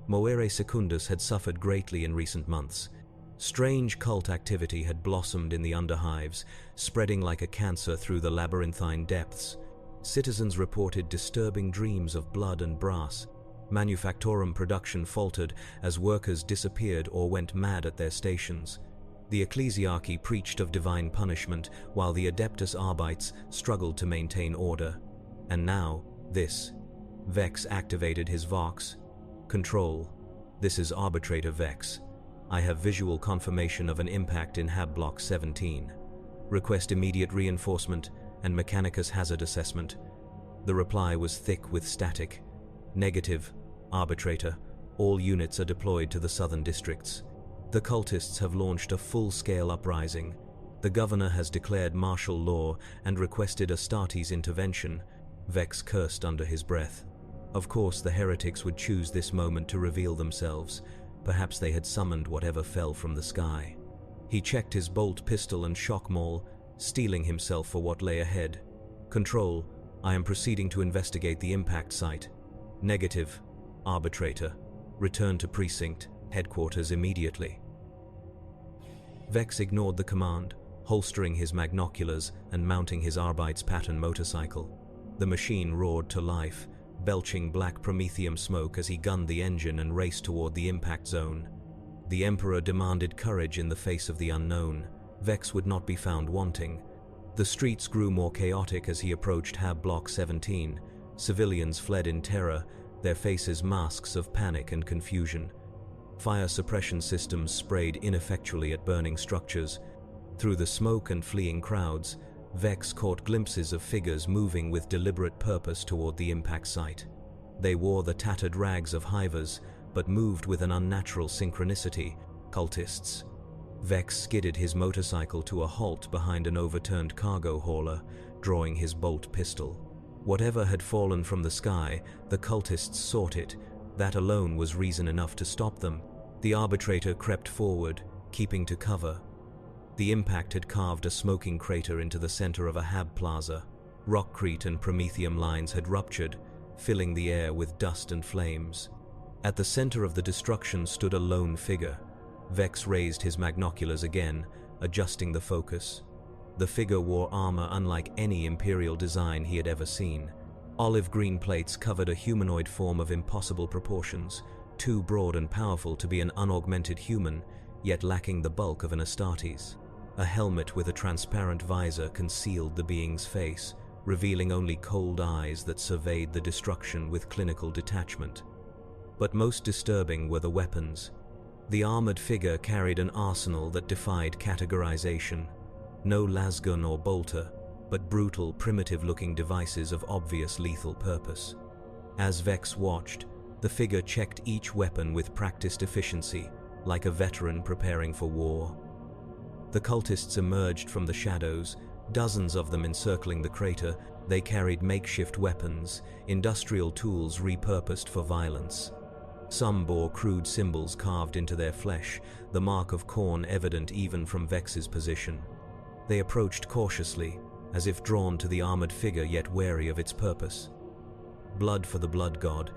Moer Secundus had suffered greatly in recent months. Strange cult activity had blossomed in the underhives, spreading like a cancer through the labyrinthine depths. Citizens reported disturbing dreams of blood and brass. Manufactorum production faltered as workers disappeared or went mad at their stations. The ecclesiarchy preached of divine punishment, while the Adeptus Astartes struggled to maintain order. And now, this. Vex activated his Vox. Control. This is Arbitrator Vex. I have visual confirmation of an impact in Hab Block 17. Request immediate reinforcement and Mechanicus hazard assessment. The reply was thick with static. Negative. Arbitrator. All units are deployed to the southern districts. The cultists have launched a full-scale uprising. The governor has declared martial law and requested Astartes' intervention. Vex cursed under his breath. Of course, the heretics would choose this moment to reveal themselves. Perhaps they had summoned whatever fell from the sky. He checked his bolt pistol and shock maul, steeling himself for what lay ahead. Control, I am proceeding to investigate the impact site. Negative. Arbitrator. Return to precinct, headquarters immediately. Vex ignored the command, holstering his magnoculars and mounting his Arbites pattern motorcycle. The machine roared to life, belching black promethium smoke as he gunned the engine and raced toward the impact zone. The Emperor demanded courage in the face of the unknown. Vex would not be found wanting. The streets grew more chaotic as he approached Hab Block 17. Civilians fled in terror, their faces masks of panic and confusion. Fire suppression systems sprayed ineffectually at burning structures. Through the smoke and fleeing crowds, Vex caught glimpses of figures moving with deliberate purpose toward the impact site. They wore the tattered rags of hivers, but moved with an unnatural synchronicity, cultists. Vex skidded his motorcycle to a halt behind an overturned cargo hauler, drawing his bolt pistol. Whatever had fallen from the sky, the cultists sought it. That alone was reason enough to stop them. The arbitrator crept forward, keeping to cover. The impact had carved a smoking crater into the center of a Hab plaza. Rockcrete and promethium lines had ruptured, filling the air with dust and flames. At the center of the destruction stood a lone figure. Vex raised his magnoculars again, adjusting the focus. The figure wore armor unlike any imperial design he had ever seen. Olive-green plates covered a humanoid form of impossible proportions, too broad and powerful to be an unaugmented human, yet lacking the bulk of an Astartes. A helmet with a transparent visor concealed the being's face, revealing only cold eyes that surveyed the destruction with clinical detachment. But most disturbing were the weapons. The armored figure carried an arsenal that defied categorization. No lasgun or bolter, but brutal, primitive-looking devices of obvious lethal purpose. As Vex watched, the figure checked each weapon with practiced efficiency, like a veteran preparing for war. The cultists emerged from the shadows, dozens of them encircling the crater. They carried makeshift weapons, industrial tools repurposed for violence. Some bore crude symbols carved into their flesh, the mark of Khorne evident even from Vex's position. They approached cautiously, as if drawn to the armored figure yet wary of its purpose. "Blood for the blood god,"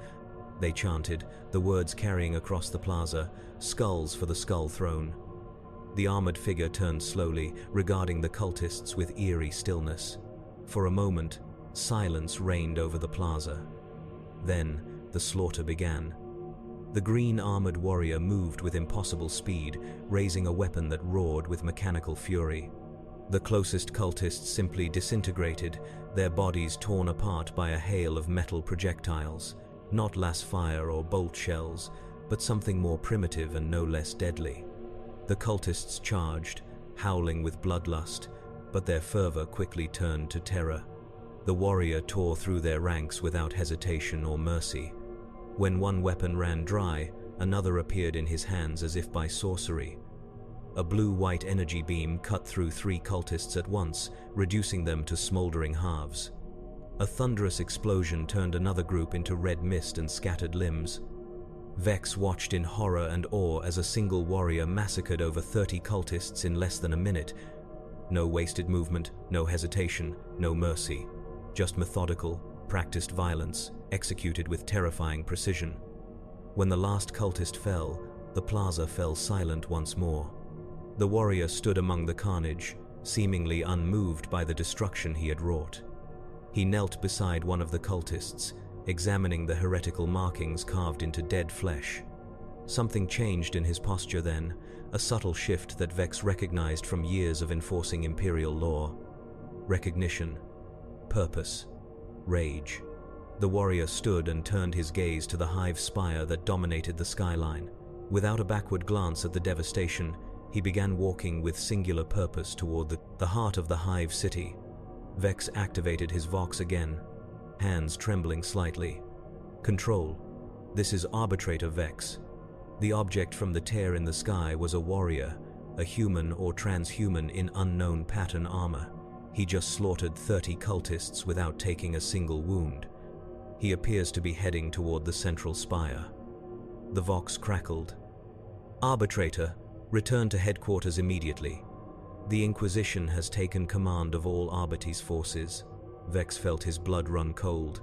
they chanted, the words carrying across the plaza, "skulls for the skull throne." The armored figure turned slowly, regarding the cultists with eerie stillness. For a moment, silence reigned over the plaza. Then, the slaughter began. The green-armored warrior moved with impossible speed, raising a weapon that roared with mechanical fury. The closest cultists simply disintegrated, their bodies torn apart by a hail of metal projectiles, not las fire or bolt shells, but something more primitive and no less deadly. The cultists charged, howling with bloodlust, but their fervor quickly turned to terror. The warrior tore through their ranks without hesitation or mercy. When one weapon ran dry, another appeared in his hands as if by sorcery. A blue-white energy beam cut through 3 cultists at once, reducing them to smoldering halves. A thunderous explosion turned another group into red mist and scattered limbs. Vex watched in horror and awe as a single warrior massacred over 30 cultists in less than a minute. No wasted movement, no hesitation, no mercy. Just methodical, practiced violence, executed with terrifying precision. When the last cultist fell, the plaza fell silent once more. The warrior stood among the carnage, seemingly unmoved by the destruction he had wrought. He knelt beside one of the cultists, examining the heretical markings carved into dead flesh. Something changed in his posture then, a subtle shift that Vex recognized from years of enforcing imperial law. Recognition, purpose, rage. The warrior stood and turned his gaze to the hive spire that dominated the skyline. Without a backward glance at the devastation, he began walking with singular purpose toward the heart of the hive city. Vex activated his vox again, hands trembling slightly. Control. This is Arbitrator Vex. The object from the tear in the sky was a warrior, a human or transhuman in unknown pattern armor. He just slaughtered 30 cultists without taking a single wound. He appears to be heading toward the central spire. The vox crackled. Arbitrator, return to headquarters immediately. The Inquisition has taken command of all Arbites forces. Vex felt his blood run cold.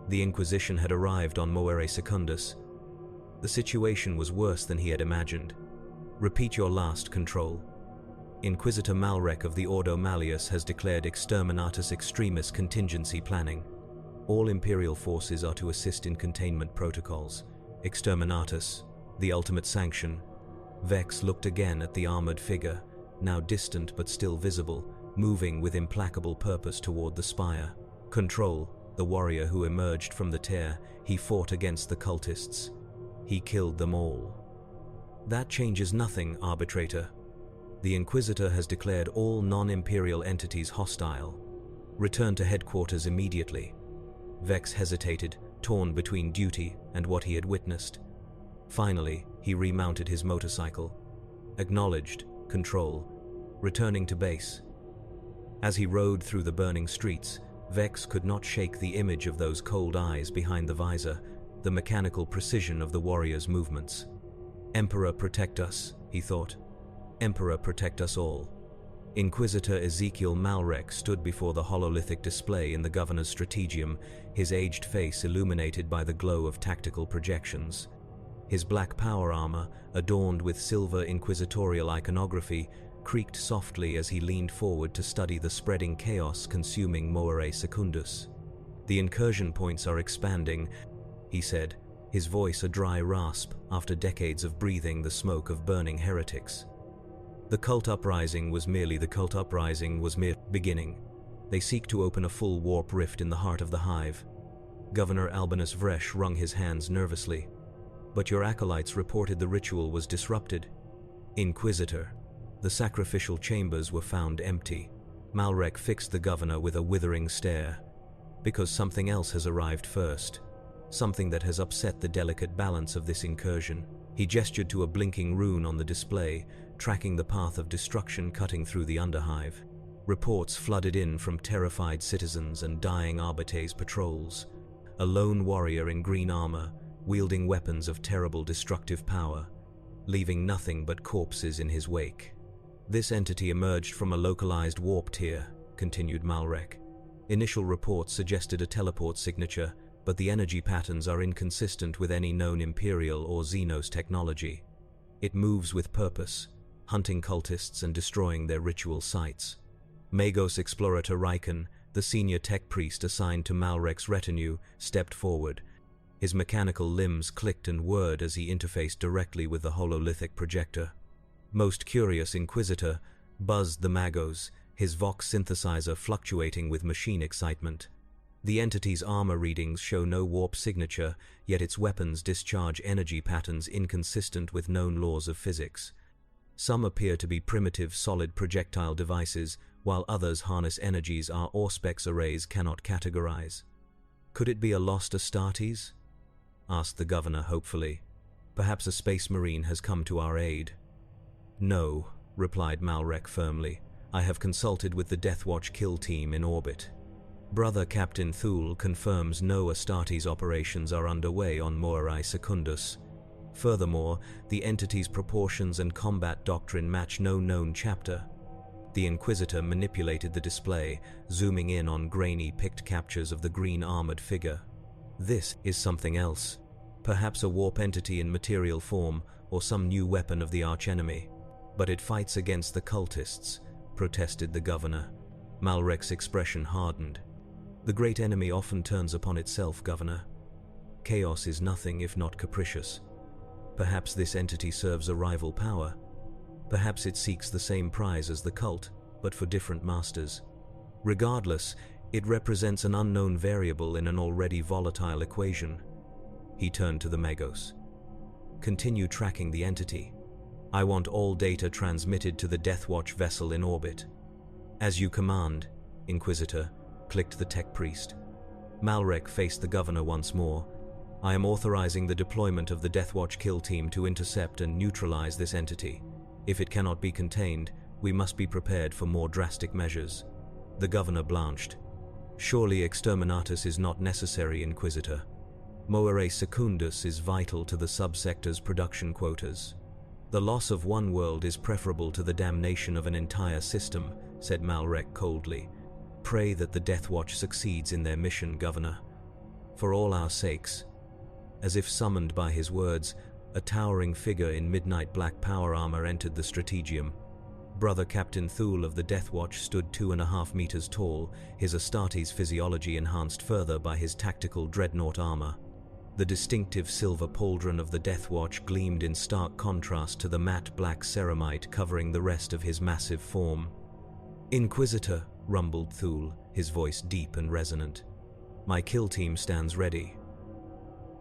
The Inquisition had arrived on Moer Secundus. The situation was worse than he had imagined. Repeat your last, Control. Inquisitor Malrek of the Ordo Malleus has declared Exterminatus Extremis contingency planning. All Imperial forces are to assist in containment protocols. Exterminatus, the ultimate sanction. Vex looked again at the armored figure, now distant but still visible, moving with implacable purpose toward the spire. Control, the warrior who emerged from the tear, he fought against the cultists. He killed them all. That changes nothing, Arbitrator. The Inquisitor has declared all non-Imperial entities hostile. Return to headquarters immediately. Vex hesitated, torn between duty and what he had witnessed. Finally, he remounted his motorcycle. Acknowledged, Control. Returning to base. As he rode through the burning streets, Vex could not shake the image of those cold eyes behind the visor, the mechanical precision of the warrior's movements. Emperor protect us, he thought. Emperor protect us all. Inquisitor Ezekiel Malrek stood before the hololithic display in the governor's strategium, his aged face illuminated by the glow of tactical projections. His black power armor, adorned with silver inquisitorial iconography, creaked softly as he leaned forward to study the spreading chaos consuming Moer Secundus. The incursion points are expanding, he said, his voice a dry rasp after decades of breathing the smoke of burning heretics. The cult uprising was mere beginning. They seek to open a full warp rift in the heart of the hive. Governor Albinus Vresh wrung his hands nervously. But your acolytes reported the ritual was disrupted. Inquisitor, the sacrificial chambers were found empty. Malrek fixed the governor with a withering stare. Because something else has arrived first. Something that has upset the delicate balance of this incursion. He gestured to a blinking rune on the display, tracking the path of destruction cutting through the underhive. Reports flooded in from terrified citizens and dying Arbites patrols. A lone warrior in green armor, wielding weapons of terrible destructive power, leaving nothing but corpses in his wake. This entity emerged from a localized warp tier, continued Malrek. Initial reports suggested a teleport signature, but the energy patterns are inconsistent with any known Imperial or Xenos technology. It moves with purpose, hunting cultists and destroying their ritual sites. Magos Explorator Riken, the senior tech priest assigned to Malrek's retinue, stepped forward. His mechanical limbs clicked and whirred as he interfaced directly with the hololithic projector. Most curious Inquisitor buzzed the Magos, his Vox synthesizer fluctuating with machine excitement. The entity's armor readings show no warp signature, yet its weapons discharge energy patterns inconsistent with known laws of physics. Some appear to be primitive solid projectile devices, while others harness energies our Auspex arrays cannot categorize. Could it be a lost Astartes? Asked the governor hopefully. Perhaps a space marine has come to our aid. No, replied Malrek firmly. I have consulted with the Deathwatch kill team in orbit. Brother Captain Thule confirms no Astartes operations are underway on Moer Secundus. Furthermore, the entity's proportions and combat doctrine match no known chapter. The Inquisitor manipulated the display, zooming in on grainy picked captures of the green armored figure. This is something else. Perhaps a warp entity in material form or some new weapon of the archenemy. But it fights against the cultists, protested the governor. Malrek's expression hardened. The great enemy often turns upon itself, Governor. Chaos is nothing if not capricious. Perhaps this entity serves a rival power. Perhaps it seeks the same prize as the cult, but for different masters. Regardless, it represents an unknown variable in an already volatile equation. He turned to the Magos. Continue tracking the entity. I want all data transmitted to the Deathwatch vessel in orbit. As you command, Inquisitor, clicked the tech priest. Malrek faced the governor once more. I am authorizing the deployment of the Deathwatch kill team to intercept and neutralize this entity. If it cannot be contained, we must be prepared for more drastic measures. The governor blanched. Surely exterminatus is not necessary, Inquisitor. Moer Secundus is vital to the subsector's production quotas. The loss of one world is preferable to the damnation of an entire system, said Malrek coldly. Pray that the Deathwatch succeeds in their mission, Governor. For all our sakes. As if summoned by his words, a towering figure in midnight black power armor entered the strategium. Brother Captain Thule of the Deathwatch stood 2.5 meters tall, his Astartes physiology enhanced further by his tactical dreadnought armor. The distinctive silver pauldron of the Deathwatch gleamed in stark contrast to the matte black ceramite covering the rest of his massive form. Inquisitor, rumbled Thule, his voice deep and resonant. My kill team stands ready.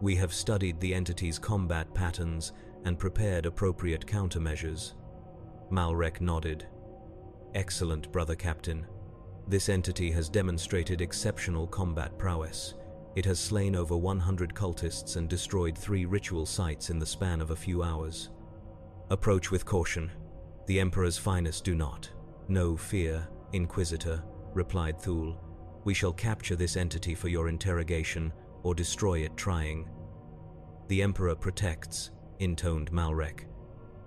We have studied the entity's combat patterns and prepared appropriate countermeasures. Malrek nodded. Excellent, Brother Captain. This entity has demonstrated exceptional combat prowess. It has slain over 100 cultists and destroyed 3 ritual sites in the span of a few hours. Approach with caution. The Emperor's finest do not. No fear, Inquisitor, replied Thule. We shall capture this entity for your interrogation, or destroy it trying. The Emperor protects, intoned Malrek.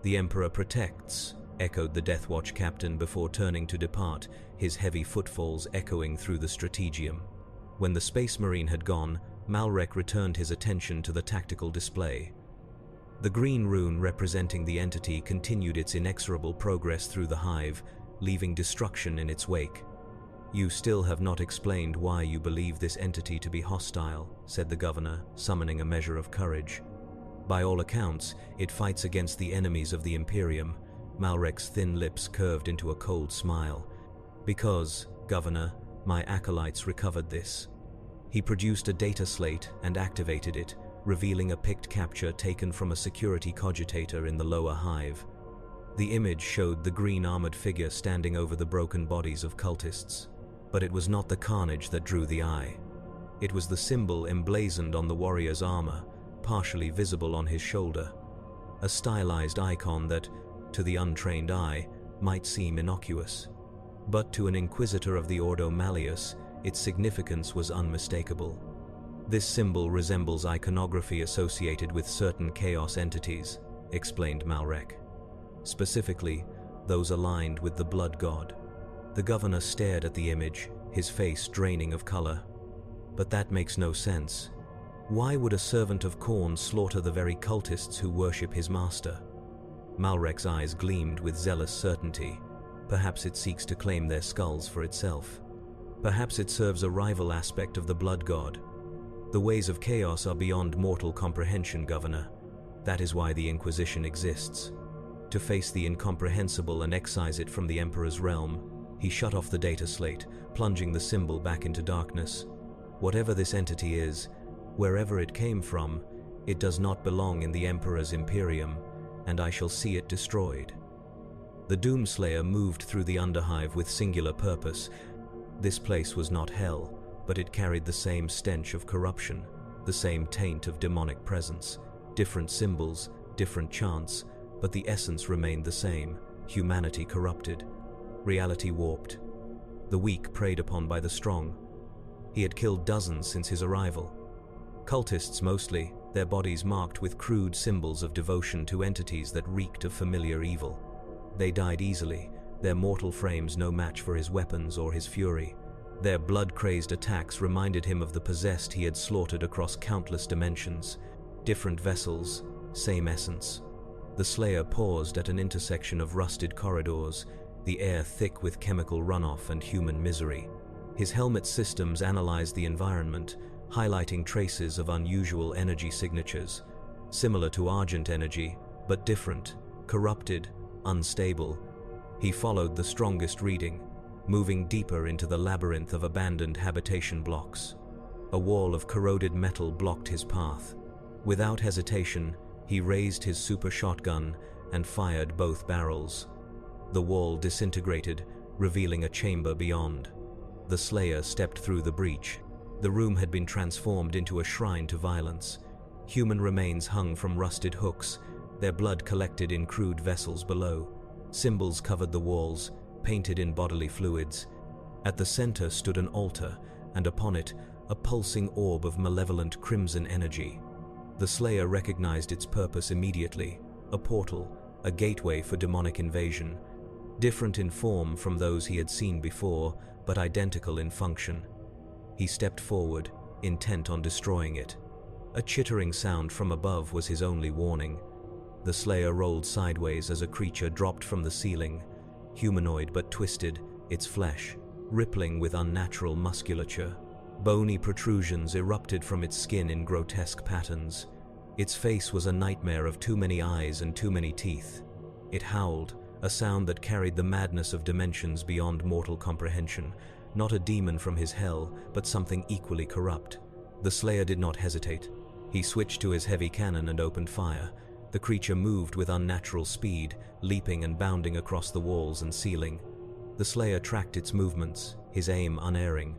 The Emperor protects, echoed the Deathwatch captain before turning to depart, his heavy footfalls echoing through the strategium. When the Space Marine had gone, Malrek returned his attention to the tactical display. The green rune representing the entity continued its inexorable progress through the hive, leaving destruction in its wake. You still have not explained why you believe this entity to be hostile, said the governor, summoning a measure of courage. By all accounts, it fights against the enemies of the Imperium. Malrek's thin lips curved into a cold smile. Because, Governor, my acolytes recovered this. He produced a data slate and activated it, revealing a picked capture taken from a security cogitator in the lower hive. The image showed the green armored figure standing over the broken bodies of cultists. But it was not the carnage that drew the eye. It was the symbol emblazoned on the warrior's armor, partially visible on his shoulder. A stylized icon that, to the untrained eye, might seem innocuous. But to an inquisitor of the Ordo Malleus, its significance was unmistakable. This symbol resembles iconography associated with certain chaos entities, explained Malrek. Specifically, those aligned with the blood god. The governor stared at the image, his face draining of color. But that makes no sense. Why would a servant of Khorne slaughter the very cultists who worship his master? Malrek's eyes gleamed with zealous certainty. Perhaps it seeks to claim their skulls for itself. Perhaps it serves a rival aspect of the blood god. The ways of chaos are beyond mortal comprehension, Governor. That is why the Inquisition exists. To face the incomprehensible and excise it from the Emperor's realm. He shut off the data slate, plunging the symbol back into darkness. Whatever this entity is, wherever it came from, it does not belong in the Emperor's Imperium, and I shall see it destroyed. The Doomslayer moved through the underhive with singular purpose. This place was not hell, but it carried the same stench of corruption, the same taint of demonic presence. Different symbols, different chants, but the essence remained the same: humanity corrupted, reality warped, the weak preyed upon by the strong. He had killed dozens since his arrival. Cultists mostly, their bodies marked with crude symbols of devotion to entities that reeked of familiar evil. They died easily, their mortal frames no match for his weapons or his fury. Their blood-crazed attacks reminded him of the possessed he had slaughtered across countless dimensions. Different vessels, same essence. The Slayer paused at an intersection of rusted corridors, the air thick with chemical runoff and human misery. His helmet systems analyzed the environment, highlighting traces of unusual energy signatures, similar to Argent energy, but different, corrupted, unstable. He followed the strongest reading, moving deeper into the labyrinth of abandoned habitation blocks. A wall of corroded metal blocked his path. Without hesitation, he raised his super shotgun and fired both barrels. The wall disintegrated, revealing a chamber beyond. The Slayer stepped through the breach. The room had been transformed into a shrine to violence. Human remains hung from rusted hooks, their blood collected in crude vessels below. Symbols covered the walls, painted in bodily fluids. At the center stood an altar, and upon it, a pulsing orb of malevolent crimson energy. The Slayer recognized its purpose immediately, a portal, a gateway for demonic invasion. Different in form from those he had seen before, but identical in function. He stepped forward, intent on destroying it. A chittering sound from above was his only warning. The Slayer rolled sideways as a creature dropped from the ceiling, humanoid but twisted, its flesh rippling with unnatural musculature. Bony protrusions erupted from its skin in grotesque patterns. Its face was a nightmare of too many eyes and too many teeth. It howled, a sound that carried the madness of dimensions beyond mortal comprehension. Not a demon from his hell, but something equally corrupt. The Slayer did not hesitate. He switched to his heavy cannon and opened fire. The creature moved with unnatural speed, leaping and bounding across the walls and ceiling. The Slayer tracked its movements, his aim unerring.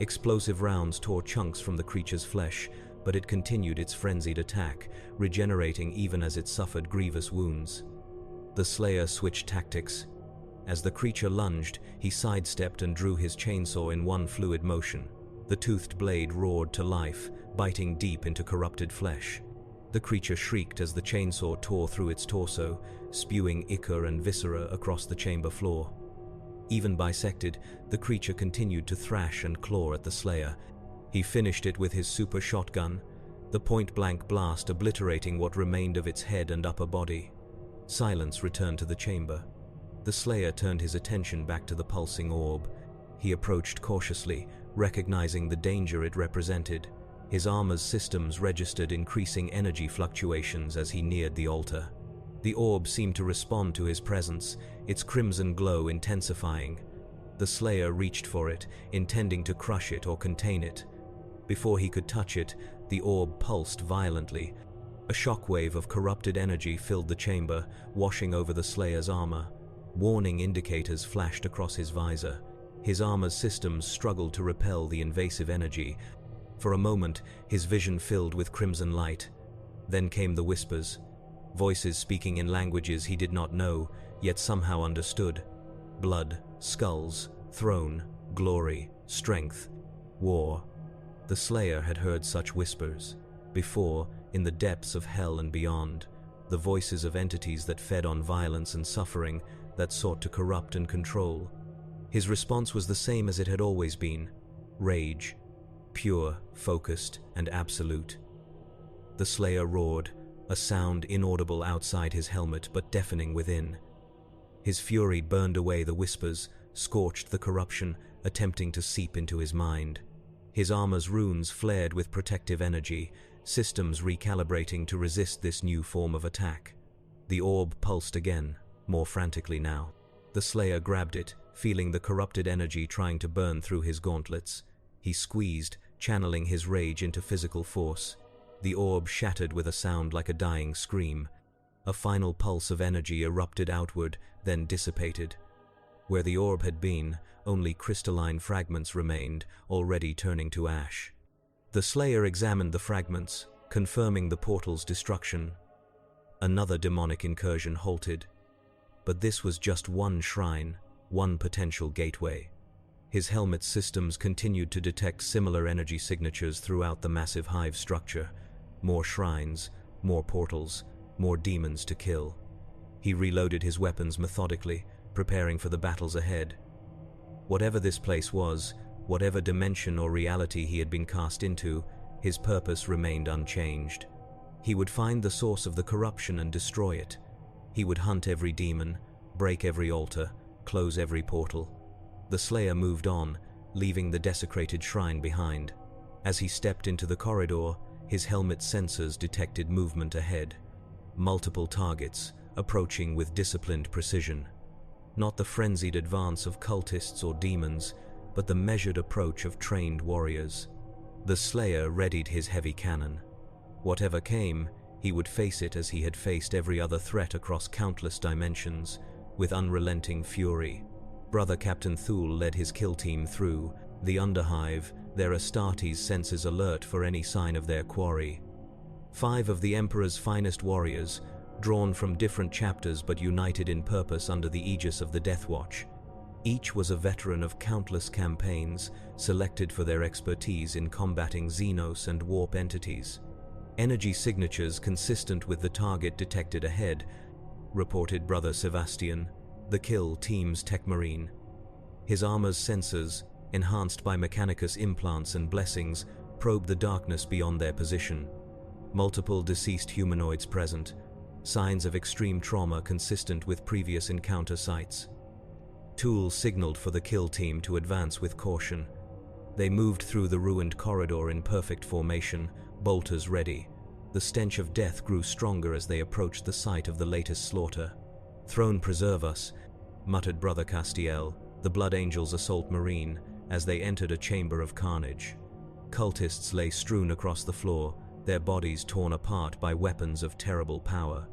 Explosive rounds tore chunks from the creature's flesh, but it continued its frenzied attack, regenerating even as it suffered grievous wounds. The Slayer switched tactics. As the creature lunged, he sidestepped and drew his chainsaw in one fluid motion. The toothed blade roared to life, biting deep into corrupted flesh. The creature shrieked as the chainsaw tore through its torso, spewing ichor and viscera across the chamber floor. Even bisected, the creature continued to thrash and claw at the Slayer. He finished it with his super shotgun, the point-blank blast obliterating what remained of its head and upper body. Silence returned to the chamber. The Slayer turned his attention back to the pulsing orb. He approached cautiously, recognizing the danger it represented. His armor's systems registered increasing energy fluctuations as he neared the altar. The orb seemed to respond to his presence, its crimson glow intensifying. The Slayer reached for it, intending to crush it or contain it. Before he could touch it, the orb pulsed violently. A shockwave of corrupted energy filled the chamber, washing over the Slayer's armor. Warning indicators flashed across his visor. His armor's systems struggled to repel the invasive energy. For a moment, his vision filled with crimson light. Then came the whispers. Voices speaking in languages he did not know, yet somehow understood. Blood, skulls, throne, glory, strength, war. The Slayer had heard such whispers. Before, in the depths of hell and beyond, the voices of entities that fed on violence and suffering, that sought to corrupt and control. His response was the same as it had always been. Rage. Pure, focused, and absolute. The Slayer roared, a sound inaudible outside his helmet but deafening within. His fury burned away the whispers, scorched the corruption, attempting to seep into his mind. His armor's runes flared with protective energy, systems recalibrating to resist this new form of attack. The orb pulsed again, more frantically now. The Slayer grabbed it, feeling the corrupted energy trying to burn through his gauntlets. He squeezed, channeling his rage into physical force. The orb shattered with a sound like a dying scream. A final pulse of energy erupted outward, then dissipated. Where the orb had been, only crystalline fragments remained, already turning to ash. The Slayer examined the fragments, confirming the portal's destruction. Another demonic incursion halted. But this was just one shrine, one potential gateway. His helmet's systems continued to detect similar energy signatures throughout the massive hive structure. More shrines, more portals, more demons to kill. He reloaded his weapons methodically, preparing for the battles ahead. Whatever this place was, whatever dimension or reality he had been cast into, his purpose remained unchanged. He would find the source of the corruption and destroy it. He would hunt every demon, break every altar, close every portal. The Slayer moved on, leaving the desecrated shrine behind. As he stepped into the corridor, his helmet sensors detected movement ahead. Multiple targets, approaching with disciplined precision. Not the frenzied advance of cultists or demons, but the measured approach of trained warriors. The Slayer readied his heavy cannon. Whatever came, he would face it as he had faced every other threat across countless dimensions, with unrelenting fury. Brother Captain Thule led his kill team through the Underhive, their Astartes senses alert for any sign of their quarry. 5 of the Emperor's finest warriors, drawn from different chapters but united in purpose under the aegis of the Death Watch. Each was a veteran of countless campaigns, selected for their expertise in combating Xenos and warp entities. Energy signatures consistent with the target detected ahead, reported Brother Sebastian, the kill team's tech marine. His armor's sensors, enhanced by Mechanicus implants and blessings, probed the darkness beyond their position. Multiple deceased humanoids present, signs of extreme trauma consistent with previous encounter sites. Tool signaled for the kill team to advance with caution. They moved through the ruined corridor in perfect formation, bolters ready. The stench of death grew stronger as they approached the site of the latest slaughter. "Throne preserve us," muttered Brother Castiel, the Blood Angel's assault marine, as they entered a chamber of carnage. Cultists lay strewn across the floor, their bodies torn apart by weapons of terrible power.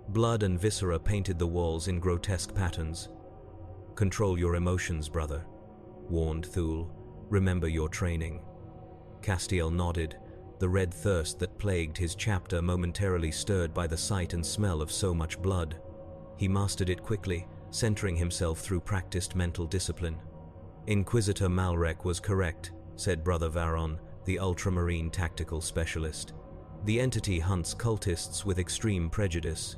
Blood and viscera painted the walls in grotesque patterns. "Control your emotions, brother," warned Thule. "Remember your training." Castiel nodded, the red thirst that plagued his chapter momentarily stirred by the sight and smell of so much blood. He mastered it quickly, centering himself through practiced mental discipline. "Inquisitor Malrek was correct," said Brother Varon, the ultramarine tactical specialist. "The entity hunts cultists with extreme prejudice.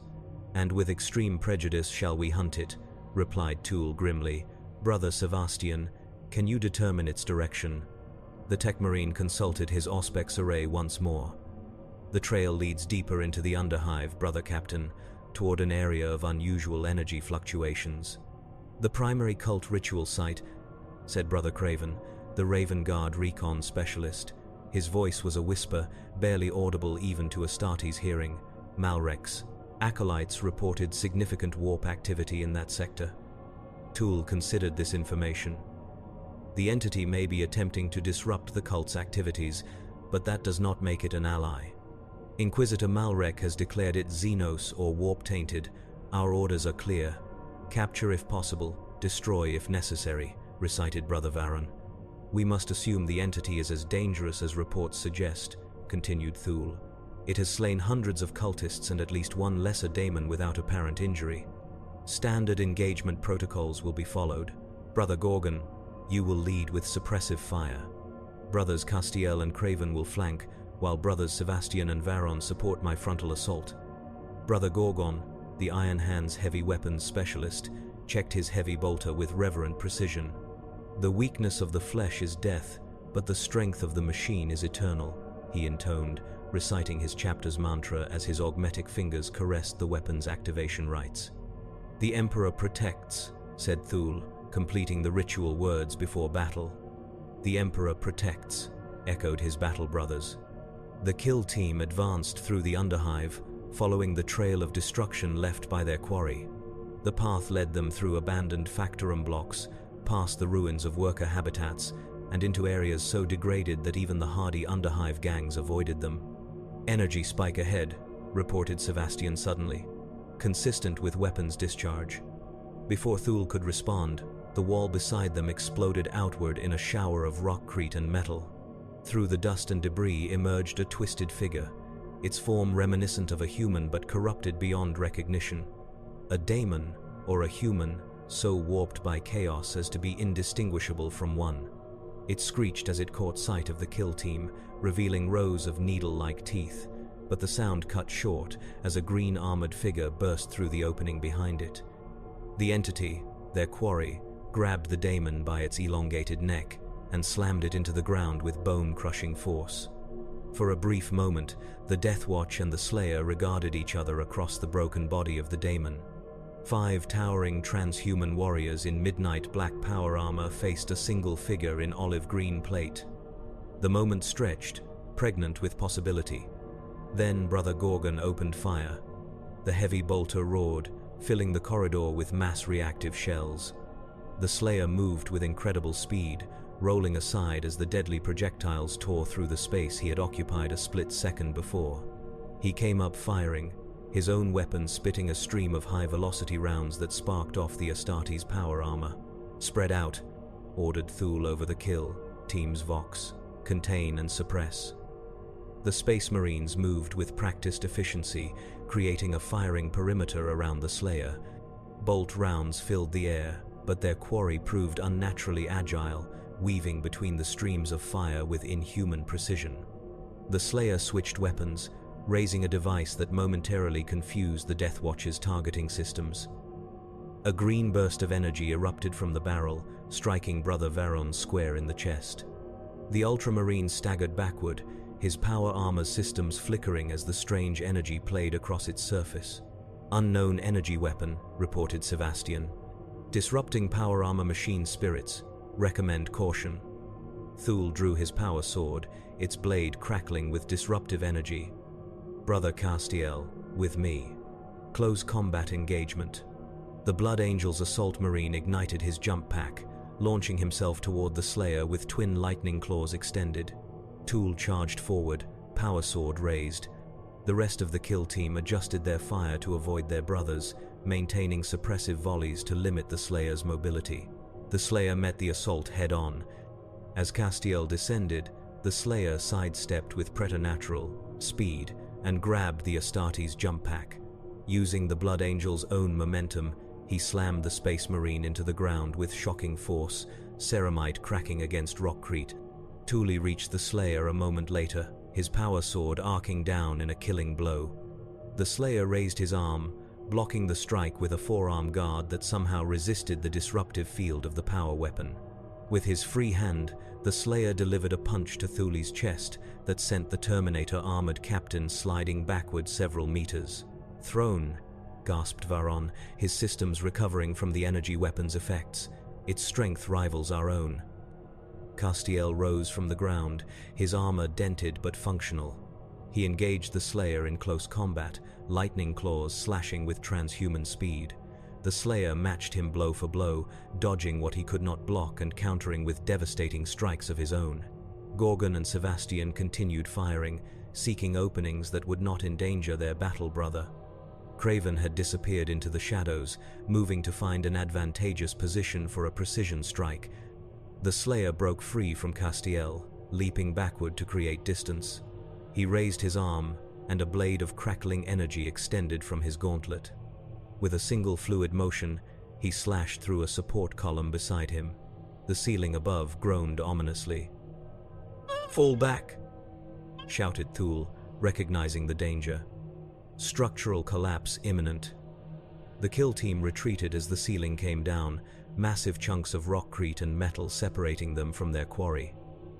And with extreme prejudice shall we hunt it," replied Toole grimly. "Brother Sebastian, can you determine its direction?" The tech marine consulted his Auspex array once more. "The trail leads deeper into the Underhive, Brother Captain, toward an area of unusual energy fluctuations." "The primary cult ritual site," said Brother Craven, the Raven Guard recon specialist. His voice was a whisper, barely audible even to Astartes' hearing. "Malrek's acolytes reported significant warp activity in that sector." Toole considered this information. "The entity may be attempting to disrupt the cult's activities, but that does not make it an ally. Inquisitor Malrek has declared it Xenos or warp-tainted. Our orders are clear. Capture if possible, destroy if necessary," recited Brother Varon. "We must assume the entity is as dangerous as reports suggest," continued Thule. "It has slain hundreds of cultists and at least one lesser daemon without apparent injury. Standard engagement protocols will be followed. Brother Gorgon, you will lead with suppressive fire. Brothers Castiel and Craven will flank, while Brothers Sebastian and Varon support my frontal assault." Brother Gorgon, the Iron Hand's heavy weapons specialist, checked his heavy bolter with reverent precision. "The weakness of the flesh is death, but the strength of the machine is eternal," he intoned, reciting his chapter's mantra as his augmetic fingers caressed the weapon's activation rites. "The Emperor protects," said Thule, completing the ritual words before battle. "The Emperor protects," echoed his battle brothers. The kill team advanced through the Underhive, following the trail of destruction left by their quarry. The path led them through abandoned factorum blocks, past the ruins of worker habitats, and into areas so degraded that even the hardy Underhive gangs avoided them. "Energy spike ahead," reported Sebastian suddenly, consistent with weapons discharge. Before Thule could respond, the wall beside them exploded outward in a shower of rockcrete and metal. Through the dust and debris emerged a twisted figure, its form reminiscent of a human but corrupted beyond recognition. A daemon, or a human, so warped by chaos as to be indistinguishable from one. It screeched as it caught sight of the kill team, revealing rows of needle-like teeth, but the sound cut short as a green armored figure burst through the opening behind it. The entity, their quarry, grabbed the daemon by its elongated neck and slammed it into the ground with bone-crushing force. For a brief moment, the Death Watch and the Slayer regarded each other across the broken body of the daemon. 5 towering transhuman warriors in midnight black power armor faced a single figure in olive green plate. The moment stretched, pregnant with possibility. Then Brother Gorgon opened fire. The heavy bolter roared, filling the corridor with mass reactive shells. The Slayer moved with incredible speed, rolling aside as the deadly projectiles tore through the space he had occupied a split second before. He came up firing, his own weapon spitting a stream of high-velocity rounds that sparked off the Astartes' power armor. "Spread out," ordered Thule over the kill, Teams Vox. "Contain and suppress." The Space Marines moved with practiced efficiency, creating a firing perimeter around the Slayer. Bolt rounds filled the air, but their quarry proved unnaturally agile, weaving between the streams of fire with inhuman precision. The Slayer switched weapons, raising a device that momentarily confused the Death Watch's targeting systems. A green burst of energy erupted from the barrel, striking Brother Varon square in the chest. The Ultramarine staggered backward, his power armor's systems flickering as the strange energy played across its surface. "Unknown energy weapon," reported Sebastian. "Disrupting power armor machine spirits. Recommend caution." Thule drew his power sword, its blade crackling with disruptive energy. "Brother Castiel, with me." Close combat engagement. The Blood Angel's assault marine ignited his jump pack, launching himself toward the Slayer with twin lightning claws extended. Thule charged forward, power sword raised. The rest of the kill team adjusted their fire to avoid their brothers, maintaining suppressive volleys to limit the Slayer's mobility. The Slayer met the assault head-on. As Castiel descended, the Slayer sidestepped with preternatural speed and grabbed the Astartes' jump pack. Using the Blood Angel's own momentum, he slammed the Space Marine into the ground with shocking force, ceramite cracking against rockcrete. Thule reached the Slayer a moment later, his power sword arcing down in a killing blow. The Slayer raised his arm, blocking the strike with a forearm guard that somehow resisted the disruptive field of the power weapon. With his free hand, the Slayer delivered a punch to Thule's chest that sent the Terminator-armored captain sliding backward several meters. "Thrown," gasped Varon, his systems recovering from the energy weapon's effects. "Its strength rivals our own." Castiel rose from the ground, his armor dented but functional. He engaged the Slayer in close combat, lightning claws slashing with transhuman speed. The Slayer matched him blow for blow, dodging what he could not block and countering with devastating strikes of his own. Gorgon and Sebastian continued firing, seeking openings that would not endanger their battle brother. Craven had disappeared into the shadows, moving to find an advantageous position for a precision strike. The Slayer broke free from Castiel, leaping backward to create distance. He raised his arm, and a blade of crackling energy extended from his gauntlet. With a single fluid motion, he slashed through a support column beside him. The ceiling above groaned ominously. "Fall back!" shouted Thule, recognizing the danger. Structural collapse imminent. The kill team retreated as the ceiling came down, massive chunks of rockcrete and metal separating them from their quarry.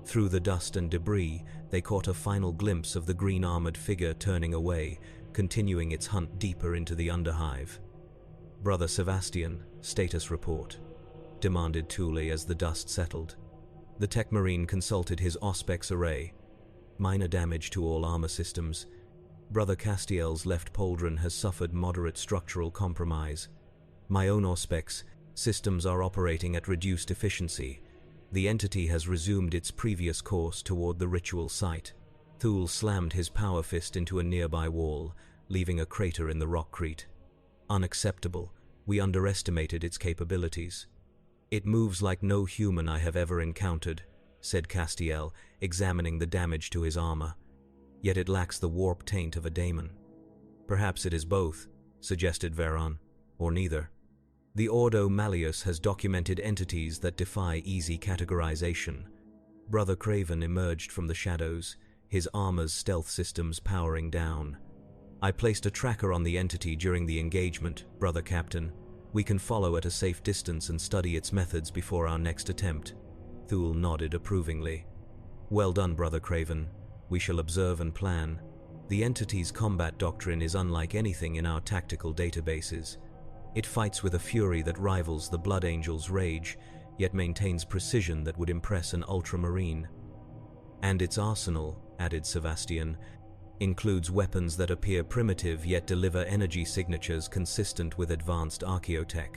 Through the dust and debris, they caught a final glimpse of the green-armored figure turning away, continuing its hunt deeper into the underhive. "Brother Sebastian, status report," demanded Thule as the dust settled. The Tech Marine consulted his Auspex array. "Minor damage to all armor systems. Brother Castiel's left pauldron has suffered moderate structural compromise. My own Auspex systems are operating at reduced efficiency. The entity has resumed its previous course toward the ritual site." Thule slammed his power fist into a nearby wall, leaving a crater in the rockcrete. "Unacceptable. We underestimated its capabilities." "It moves like no human I have ever encountered," said Castiel, examining the damage to his armor. "Yet it lacks the warp taint of a daemon." "Perhaps it is both," suggested Varon, "or neither. The Ordo Malleus has documented entities that defy easy categorization." Brother Craven emerged from the shadows, his armor's stealth systems powering down. "I placed a tracker on the entity during the engagement, Brother Captain. We can follow at a safe distance and study its methods before our next attempt." Thule nodded approvingly. "Well done, Brother Craven. We shall observe and plan. The entity's combat doctrine is unlike anything in our tactical databases. It fights with a fury that rivals the Blood Angel's rage, yet maintains precision that would impress an ultramarine. And its arsenal, added Sebastian, includes weapons that appear primitive yet deliver energy signatures consistent with advanced archaeotech.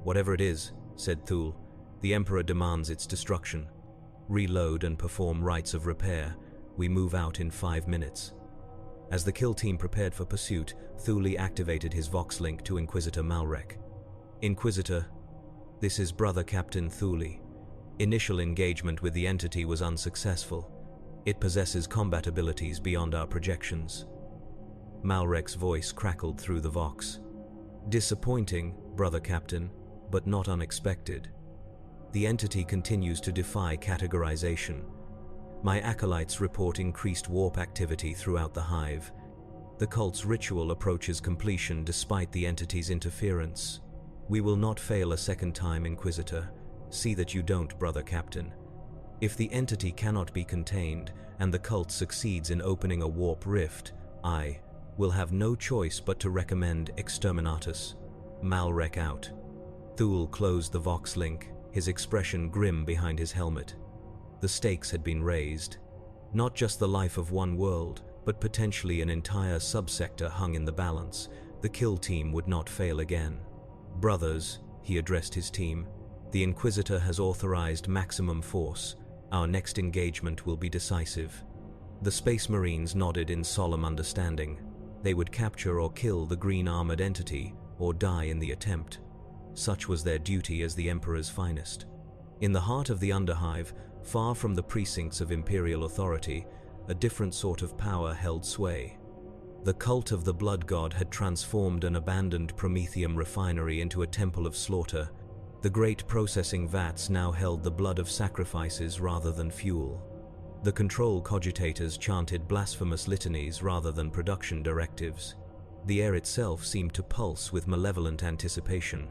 Whatever it is, said Thule, the Emperor demands its destruction. Reload and perform rites of repair. We move out in 5 minutes. As the kill team prepared for pursuit, Thule activated his Vox link to Inquisitor Malrek. Inquisitor, this is Brother Captain Thule. Initial engagement with the entity was unsuccessful. It possesses combat abilities beyond our projections. Malrek's voice crackled through the Vox. Disappointing, Brother Captain, but not unexpected. The entity continues to defy categorization. My acolytes report increased warp activity throughout the hive. The cult's ritual approaches completion despite the entity's interference. We will not fail a second time, Inquisitor. See that you don't, Brother Captain. If the entity cannot be contained, and the cult succeeds in opening a warp rift, I will have no choice but to recommend Exterminatus. Malrek out. Thule closed the Vox link, his expression grim behind his helmet. The stakes had been raised. Not just the life of one world, but potentially an entire subsector hung in the balance. The kill team would not fail again. Brothers, he addressed his team, the Inquisitor has authorized maximum force. Our next engagement will be decisive. The Space Marines nodded in solemn understanding. They would capture or kill the green-armored entity, or die in the attempt. Such was their duty as the Emperor's finest. In the heart of the Underhive, far from the precincts of Imperial authority, a different sort of power held sway. The cult of the Blood God had transformed an abandoned Prometheum refinery into a temple of slaughter. The great processing vats now held the blood of sacrifices rather than fuel. The control cogitators chanted blasphemous litanies rather than production directives. The air itself seemed to pulse with malevolent anticipation.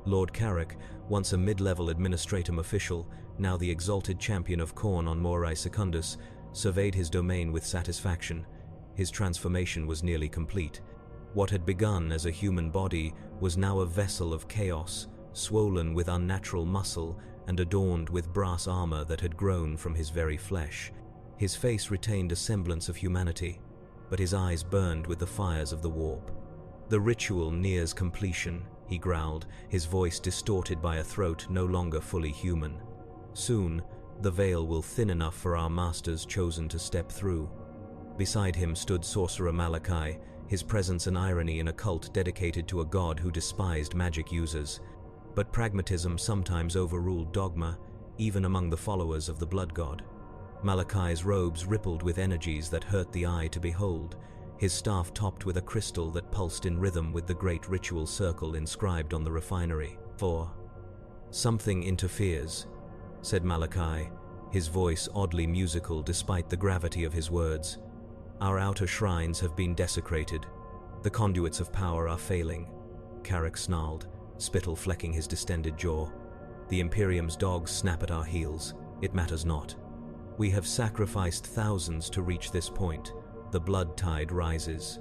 Lord Carrick, once a mid-level administratum official, now the exalted champion of Khorne on Moer Secundus, surveyed his domain with satisfaction. His transformation was nearly complete. What had begun as a human body was now a vessel of chaos, swollen with unnatural muscle and adorned with brass armor that had grown from his very flesh. His face retained a semblance of humanity, but his eyes burned with the fires of the warp. The ritual nears completion, he growled, his voice distorted by a throat no longer fully human. Soon, the veil will thin enough for our masters chosen to step through. Beside him stood Sorcerer Malachi, his presence an irony in a cult dedicated to a god who despised magic users. But pragmatism sometimes overruled dogma, even among the followers of the Blood God. Malachi's robes rippled with energies that hurt the eye to behold, his staff topped with a crystal that pulsed in rhythm with the great ritual circle inscribed on the refinery. For something interferes, said Malachi, his voice oddly musical despite the gravity of his words. Our outer shrines have been desecrated. The conduits of power are failing. Carrick snarled, spittle flecking his distended jaw. The Imperium's dogs snap at our heels. It matters not. We have sacrificed thousands to reach this point. The blood tide rises.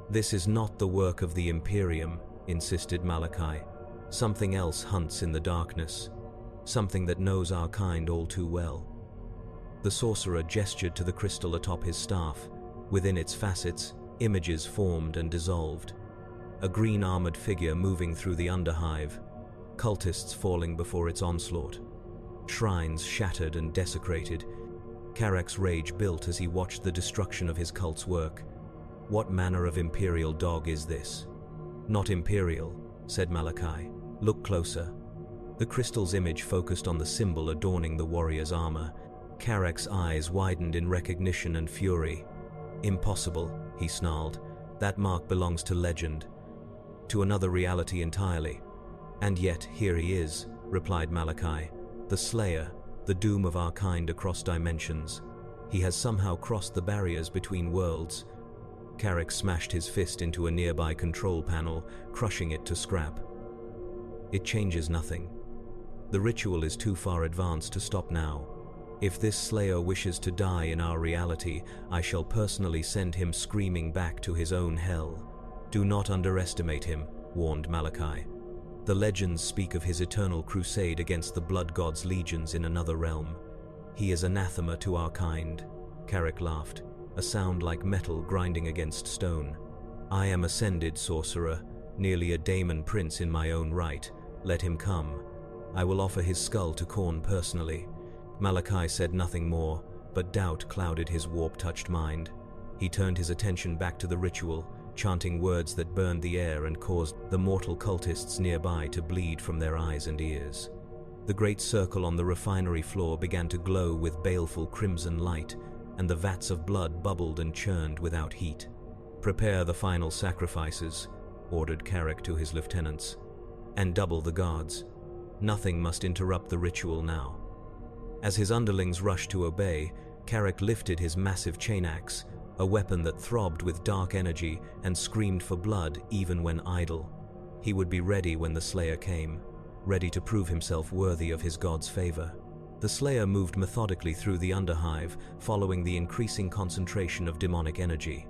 This is not the work of the Imperium, insisted Malachi. Something else hunts in the darkness. Something that knows our kind all too well. The sorcerer gestured to the crystal atop his staff. Within its facets, images formed and dissolved. A green-armored figure moving through the Underhive. Cultists falling before its onslaught. Shrines shattered and desecrated. Carrick's rage built as he watched the destruction of his cult's work. What manner of Imperial dog is this? Not Imperial, said Malachi. Look closer. The crystal's image focused on the symbol adorning the warrior's armor. Carrick's eyes widened in recognition and fury. Impossible, he snarled. That mark belongs to legend. To another reality entirely. And yet, here he is, replied Malachi. The Slayer, the doom of our kind across dimensions. He has somehow crossed the barriers between worlds. Carrick smashed his fist into a nearby control panel, crushing it to scrap. It changes nothing. The ritual is too far advanced to stop now. If this slayer wishes to die in our reality, I shall personally send him screaming back to his own hell. Do not underestimate him, warned Malachi. The legends speak of his eternal crusade against the blood god's legions in another realm. He is anathema to our kind. Carrick laughed, a sound like metal grinding against stone. I am ascended sorcerer, nearly a daemon prince in my own right. Let him come. I will offer his skull to Khorne personally. Malachi said nothing more, but doubt clouded his warp-touched mind. He turned his attention back to the ritual, chanting words that burned the air and caused the mortal cultists nearby to bleed from their eyes and ears. The great circle on the refinery floor began to glow with baleful crimson light, and the vats of blood bubbled and churned without heat. Prepare the final sacrifices, ordered Carrick to his lieutenants, and double the guards. Nothing must interrupt the ritual now. As his underlings rushed to obey, Carrick lifted his massive chain axe, a weapon that throbbed with dark energy and screamed for blood even when idle. He would be ready when the Slayer came, ready to prove himself worthy of his god's favor. The Slayer moved methodically through the underhive, following the increasing concentration of demonic energy.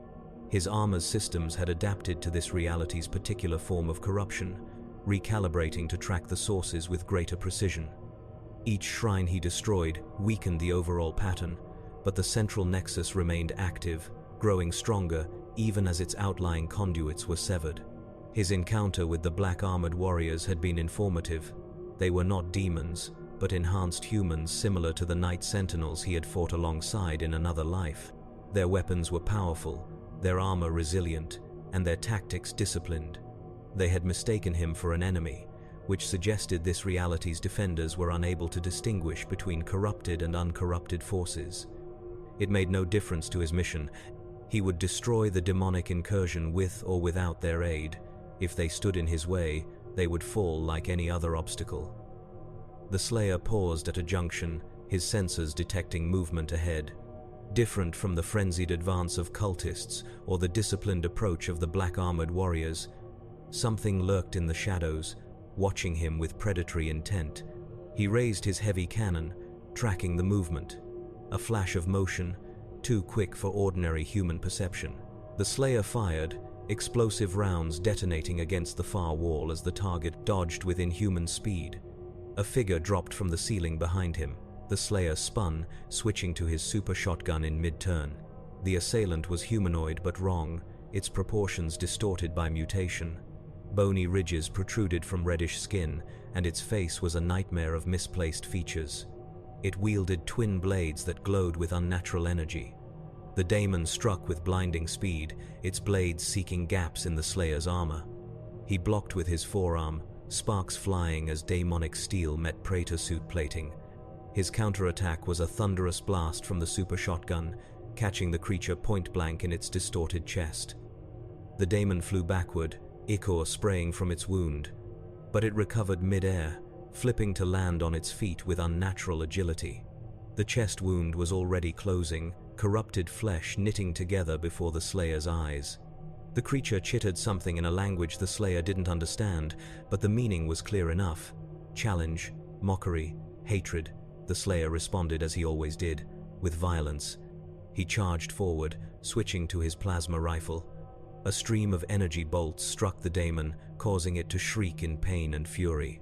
His armor's systems had adapted to this reality's particular form of corruption, recalibrating to track the sources with greater precision. Each shrine he destroyed weakened the overall pattern, but the central nexus remained active, growing stronger even as its outlying conduits were severed. His encounter with the black-armored warriors had been informative. They were not demons, but enhanced humans similar to the Night Sentinels he had fought alongside in another life. Their weapons were powerful, their armor resilient, and their tactics disciplined. They had mistaken him for an enemy, which suggested this reality's defenders were unable to distinguish between corrupted and uncorrupted forces. It made no difference to his mission. He would destroy the demonic incursion with or without their aid. If they stood in his way, they would fall like any other obstacle. The Slayer paused at a junction, his sensors detecting movement ahead. Different from the frenzied advance of cultists or the disciplined approach of the black-armored warriors, something lurked in the shadows, watching him with predatory intent. He raised his heavy cannon, tracking the movement. A flash of motion, too quick for ordinary human perception. The Slayer fired, explosive rounds detonating against the far wall as the target dodged with inhuman speed. A figure dropped from the ceiling behind him. The Slayer spun, switching to his super shotgun in mid-turn. The assailant was humanoid but wrong, its proportions distorted by mutation. Bony ridges protruded from reddish skin, and its face was a nightmare of misplaced features. It wielded twin blades that glowed with unnatural energy. The daemon struck with blinding speed, its blades seeking gaps in the Slayer's armor. He blocked with his forearm, sparks flying as daemonic steel met Praetor suit plating. His counterattack was a thunderous blast from the super shotgun, catching the creature point-blank in its distorted chest. The daemon flew backward, ichor spraying from its wound, but it recovered mid-air, flipping to land on its feet with unnatural agility. The chest wound was already closing, corrupted flesh knitting together before the Slayer's eyes. The creature chittered something in a language the Slayer didn't understand, but the meaning was clear enough. Challenge, mockery, hatred. The Slayer responded as he always did, with violence. He charged forward, switching to his plasma rifle. A stream of energy bolts struck the daemon, causing it to shriek in pain and fury.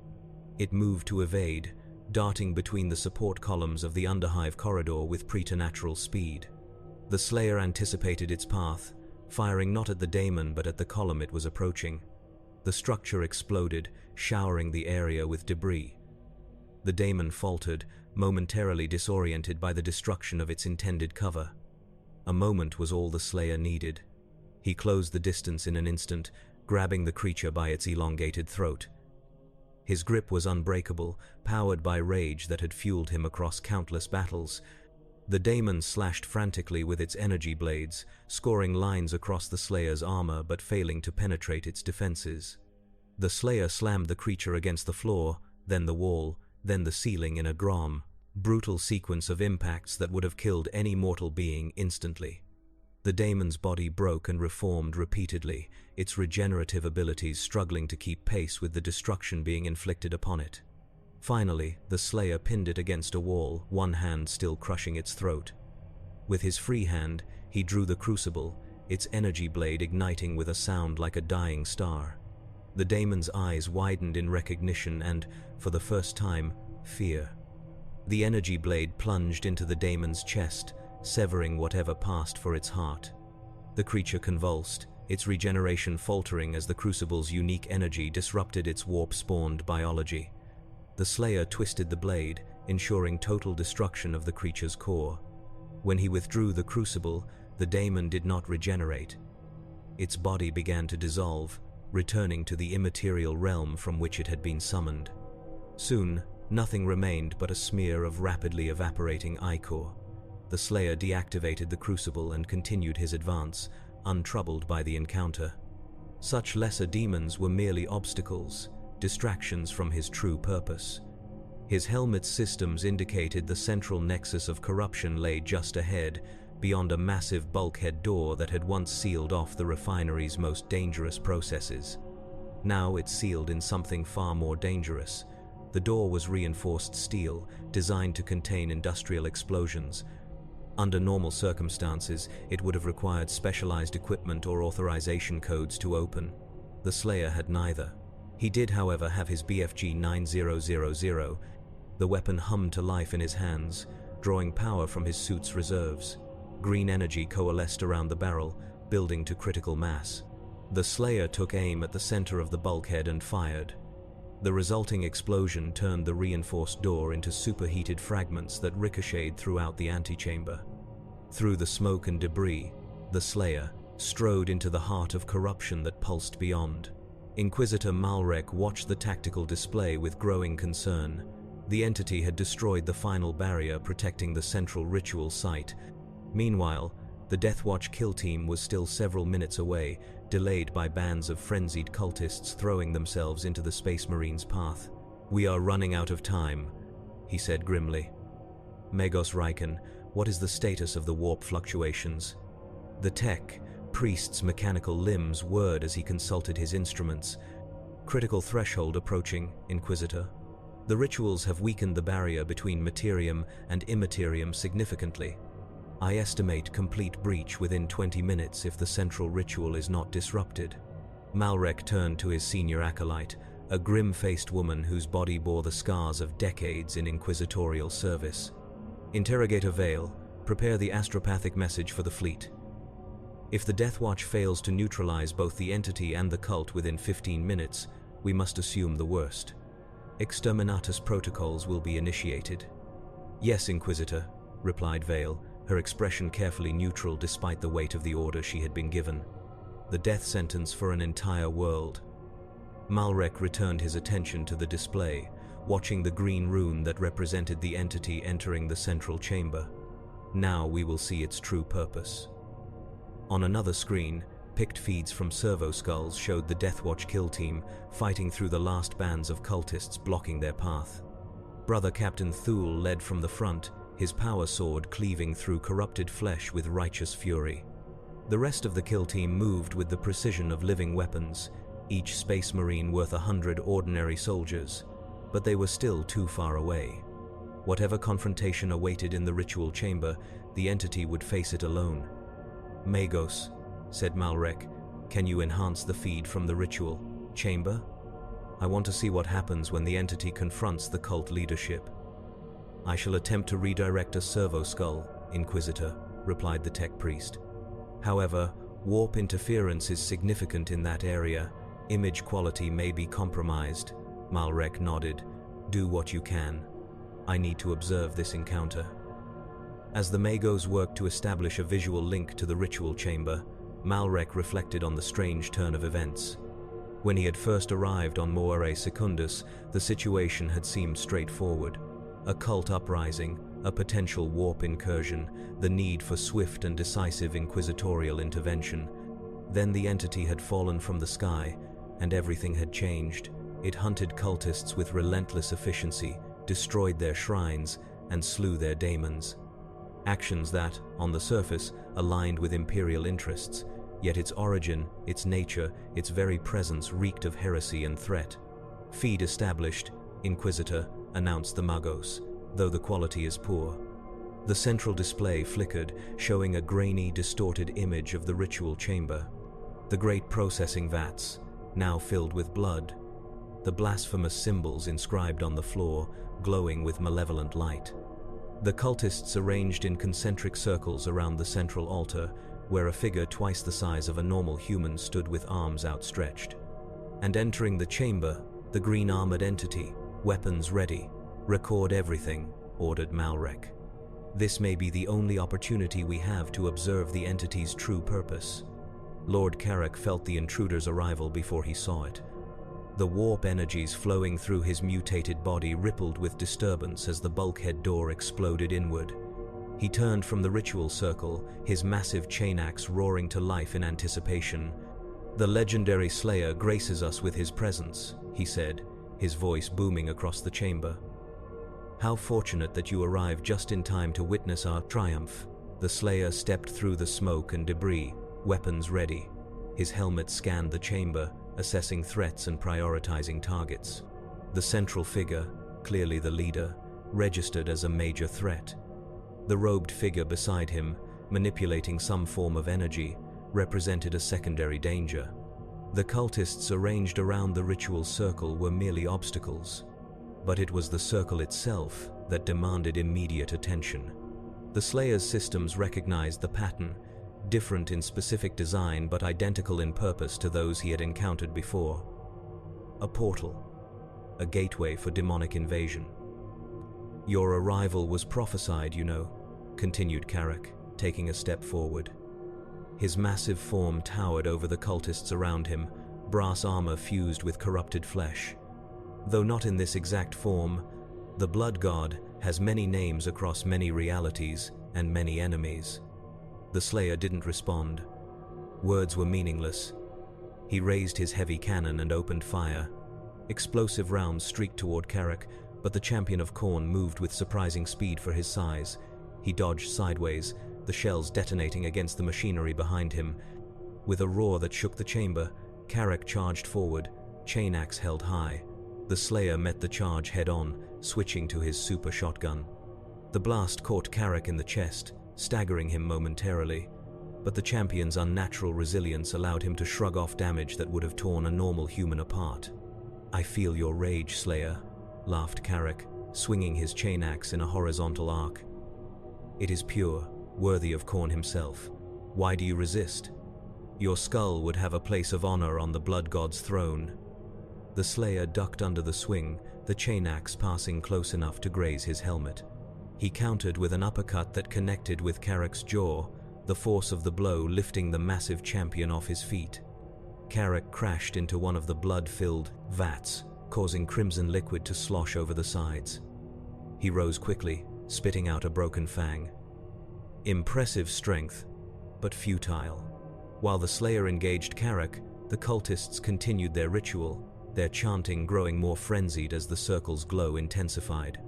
It moved to evade, darting between the support columns of the underhive corridor with preternatural speed. The Slayer anticipated its path, firing not at the daemon but at the column it was approaching. The structure exploded, showering the area with debris. The daemon faltered, momentarily disoriented by the destruction of its intended cover. A moment was all the Slayer needed. He closed the distance in an instant, grabbing the creature by its elongated throat. His grip was unbreakable, powered by rage that had fueled him across countless battles. The daemon slashed frantically with its energy blades, scoring lines across the Slayer's armor but failing to penetrate its defenses. The Slayer slammed the creature against the floor, then the wall, then the ceiling in a brutal sequence of impacts that would have killed any mortal being instantly. The daemon's body broke and reformed repeatedly, its regenerative abilities struggling to keep pace with the destruction being inflicted upon it. Finally, the Slayer pinned it against a wall, one hand still crushing its throat. With his free hand, he drew the crucible, its energy blade igniting with a sound like a dying star. The daemon's eyes widened in recognition and, for the first time, fear. The energy blade plunged into the daemon's chest, severing whatever passed for its heart. The creature convulsed, its regeneration faltering as the crucible's unique energy disrupted its warp-spawned biology. The Slayer twisted the blade, ensuring total destruction of the creature's core. When he withdrew the crucible, the daemon did not regenerate. Its body began to dissolve, returning to the immaterial realm from which it had been summoned. Soon, nothing remained but a smear of rapidly evaporating ichor. The Slayer deactivated the crucible and continued his advance, untroubled by the encounter. Such lesser demons were merely obstacles, distractions from his true purpose. His helmet's systems indicated the central nexus of corruption lay just ahead, beyond a massive bulkhead door that had once sealed off the refinery's most dangerous processes. Now it sealed in something far more dangerous. The door was reinforced steel, designed to contain industrial explosions. Under normal circumstances, it would have required specialized equipment or authorization codes to open. The Slayer had neither. He did, however, have his BFG 9000. The weapon hummed to life in his hands, drawing power from his suit's reserves. Green energy coalesced around the barrel, building to critical mass. The Slayer took aim at the center of the bulkhead and fired. The resulting explosion turned the reinforced door into superheated fragments that ricocheted throughout the antechamber. Through the smoke and debris, the Slayer strode into the heart of corruption that pulsed beyond. Inquisitor Malrek watched the tactical display with growing concern. The entity had destroyed the final barrier protecting the central ritual site. Meanwhile, the Deathwatch kill team was still several minutes away, delayed by bands of frenzied cultists throwing themselves into the Space Marine's path. "We are running out of time," he said grimly. "Magos Riken, what is the status of the warp fluctuations?" The tech priest's mechanical limbs whirred as he consulted his instruments. "Critical threshold approaching, Inquisitor. The rituals have weakened the barrier between materium and immaterium significantly. I estimate complete breach within 20 minutes if the central ritual is not disrupted." Malrek turned to his senior acolyte, a grim-faced woman whose body bore the scars of decades in inquisitorial service. "Interrogator Vale, prepare the astropathic message for the fleet. If the Deathwatch fails to neutralize both the entity and the cult within 15 minutes, we must assume the worst. Exterminatus protocols will be initiated." "Yes, Inquisitor," replied Vale, her expression carefully neutral despite the weight of the order she had been given. The death sentence for an entire world. Malrek returned his attention to the display, watching the green rune that represented the entity entering the central chamber. Now we will see its true purpose. On another screen, picked feeds from servo skulls showed the Deathwatch kill team fighting through the last bands of cultists blocking their path. Brother Captain Thule led from the front, his power sword cleaving through corrupted flesh with righteous fury. The rest of the kill team moved with the precision of living weapons, each space marine worth 100 ordinary soldiers, but they were still too far away. Whatever confrontation awaited in the ritual chamber, the entity would face it alone. "Magos," said Malrek, "can you enhance the feed from the ritual chamber? I want to see what happens when the entity confronts the cult leadership." "I shall attempt to redirect a servo skull, Inquisitor," replied the tech priest. "However, warp interference is significant in that area. Image quality may be compromised." Malrek nodded. "Do what you can. I need to observe this encounter." As the Magos worked to establish a visual link to the ritual chamber, Malrek reflected on the strange turn of events. When he had first arrived on Moer Secundus, the situation had seemed straightforward. A cult uprising, a potential warp incursion, the need for swift and decisive inquisitorial intervention. Then the entity had fallen from the sky, and everything had changed. It hunted cultists with relentless efficiency, destroyed their shrines, and slew their daemons. Actions that, on the surface, aligned with imperial interests, yet its origin, its nature, its very presence reeked of heresy and threat. "Feed established, Inquisitor. announced the Magos, though the quality is poor. The central display flickered, showing a grainy, distorted image of the ritual chamber. The great processing vats, now filled with blood. The blasphemous symbols inscribed on the floor, glowing with malevolent light. The cultists arranged in concentric circles around the central altar, where a figure twice the size of a normal human stood with arms outstretched. And entering the chamber, the green armored entity, weapons ready. "Record everything," ordered Malrek. "This may be the only opportunity we have to observe the entity's true purpose." Lord Carrick felt the intruder's arrival before he saw it. The warp energies flowing through his mutated body rippled with disturbance as the bulkhead door exploded inward. He turned from the ritual circle, his massive chain axe roaring to life in anticipation. "The legendary Slayer graces us with his presence," he said, his voice booming across the chamber. "How fortunate that you arrived just in time to witness our triumph." The Slayer stepped through the smoke and debris, weapons ready. His helmet scanned the chamber, assessing threats and prioritizing targets. The central figure, clearly the leader, registered as a major threat. The robed figure beside him, manipulating some form of energy, represented a secondary danger. The cultists arranged around the ritual circle were merely obstacles, but it was the circle itself that demanded immediate attention. The Slayer's systems recognized the pattern, different in specific design but identical in purpose to those he had encountered before. A portal, a gateway for demonic invasion. "Your arrival was prophesied, you know," continued Carrick, taking a step forward. His massive form towered over the cultists around him, brass armor fused with corrupted flesh. Though not in this exact form, the Blood God has many names across many realities and many enemies. The Slayer didn't respond. Words were meaningless. He raised his heavy cannon and opened fire. Explosive rounds streaked toward Carrick, but the champion of Khorne moved with surprising speed for his size. He dodged sideways, the shells detonating against the machinery behind him. With a roar that shook the chamber, Carrick charged forward, chain axe held high. The Slayer met the charge head-on, switching to his super shotgun. The blast caught Carrick in the chest, staggering him momentarily, but the champion's unnatural resilience allowed him to shrug off damage that would have torn a normal human apart. "I feel your rage, Slayer," laughed Carrick, swinging his chain axe in a horizontal arc. "It is pure, worthy of Khorne himself. Why do you resist? Your skull would have a place of honor on the Blood God's throne." The Slayer ducked under the swing, the chain axe passing close enough to graze his helmet. He countered with an uppercut that connected with Carrick's jaw, the force of the blow lifting the massive champion off his feet. Carrick crashed into one of the blood-filled vats, causing crimson liquid to slosh over the sides. He rose quickly, spitting out a broken fang. Impressive strength, but futile. While the Slayer engaged Carrick, the cultists continued their ritual, their chanting growing more frenzied as the circle's glow intensified.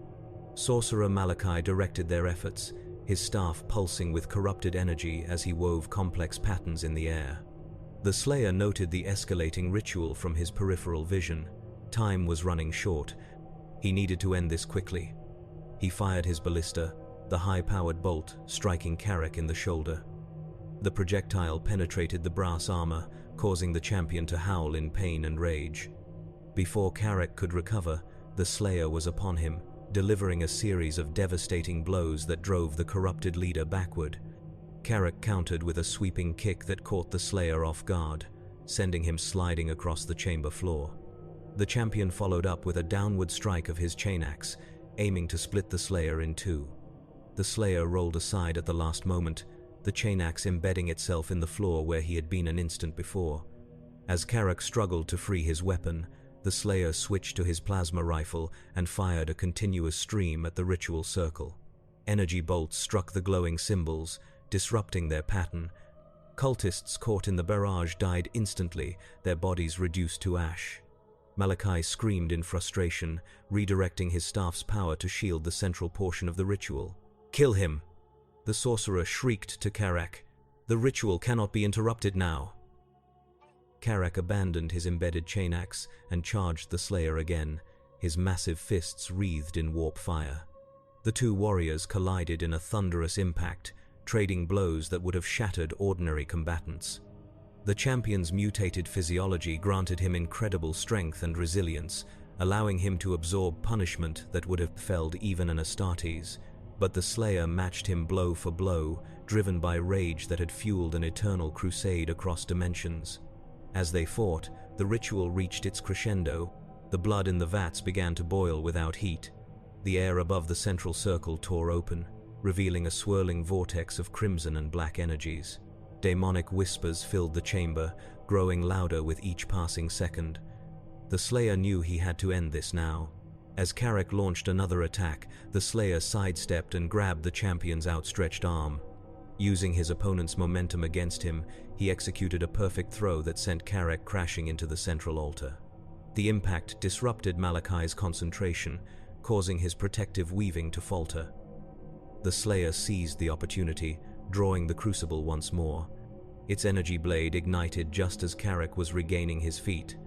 Sorcerer Malachi directed their efforts, his staff pulsing with corrupted energy as he wove complex patterns in the air. The Slayer noted the escalating ritual from his peripheral vision. Time was running short. He needed to end this quickly. He fired his ballista, the high-powered bolt striking Carrick in the shoulder. The projectile penetrated the brass armor, causing the champion to howl in pain and rage. Before Carrick could recover, the Slayer was upon him, delivering a series of devastating blows that drove the corrupted leader backward. Carrick countered with a sweeping kick that caught the Slayer off guard, sending him sliding across the chamber floor. The champion followed up with a downward strike of his chain axe, aiming to split the Slayer in two. The Slayer rolled aside at the last moment, the chain axe embedding itself in the floor where he had been an instant before. As Carrick struggled to free his weapon, the Slayer switched to his plasma rifle and fired a continuous stream at the ritual circle. Energy bolts struck the glowing symbols, disrupting their pattern. Cultists caught in the barrage died instantly, their bodies reduced to ash. Malachi screamed in frustration, redirecting his staff's power to shield the central portion of the ritual. "Kill him!" The sorcerer shrieked to Carrick. "The ritual cannot be interrupted now." Carrick abandoned his embedded chain axe and charged the Slayer again, his massive fists wreathed in warp fire. The two warriors collided in a thunderous impact, trading blows that would have shattered ordinary combatants. The champion's mutated physiology granted him incredible strength and resilience, allowing him to absorb punishment that would have felled even an Astartes. But the Slayer matched him blow for blow, driven by rage that had fueled an eternal crusade across dimensions. As they fought, the ritual reached its crescendo. The blood in the vats began to boil without heat. The air above the central circle tore open, revealing a swirling vortex of crimson and black energies. Demonic whispers filled the chamber, growing louder with each passing second. The Slayer knew he had to end this now. As Carrick launched another attack, the Slayer sidestepped and grabbed the champion's outstretched arm. Using his opponent's momentum against him, he executed a perfect throw that sent Carrick crashing into the central altar. The impact disrupted Malachi's concentration, causing his protective weaving to falter. The Slayer seized the opportunity, drawing the crucible once more. Its energy blade ignited just as Carrick was regaining his feet.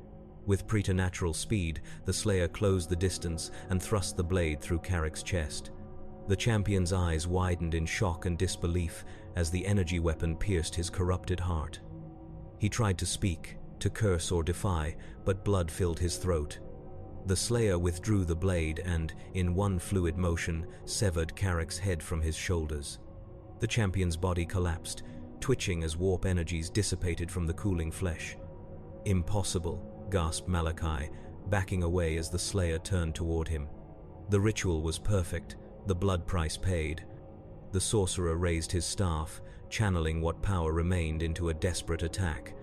With preternatural speed, the Slayer closed the distance and thrust the blade through Carrick's chest. The champion's eyes widened in shock and disbelief as the energy weapon pierced his corrupted heart. He tried to speak, to curse or defy, but blood filled his throat. The Slayer withdrew the blade and, in one fluid motion, severed Carrick's head from his shoulders. The champion's body collapsed, twitching as warp energies dissipated from the cooling flesh. "Impossible," gasped Malachi, backing away as the Slayer turned toward him. The ritual was perfect, the blood price paid. The sorcerer raised his staff, channeling what power remained into a desperate attack.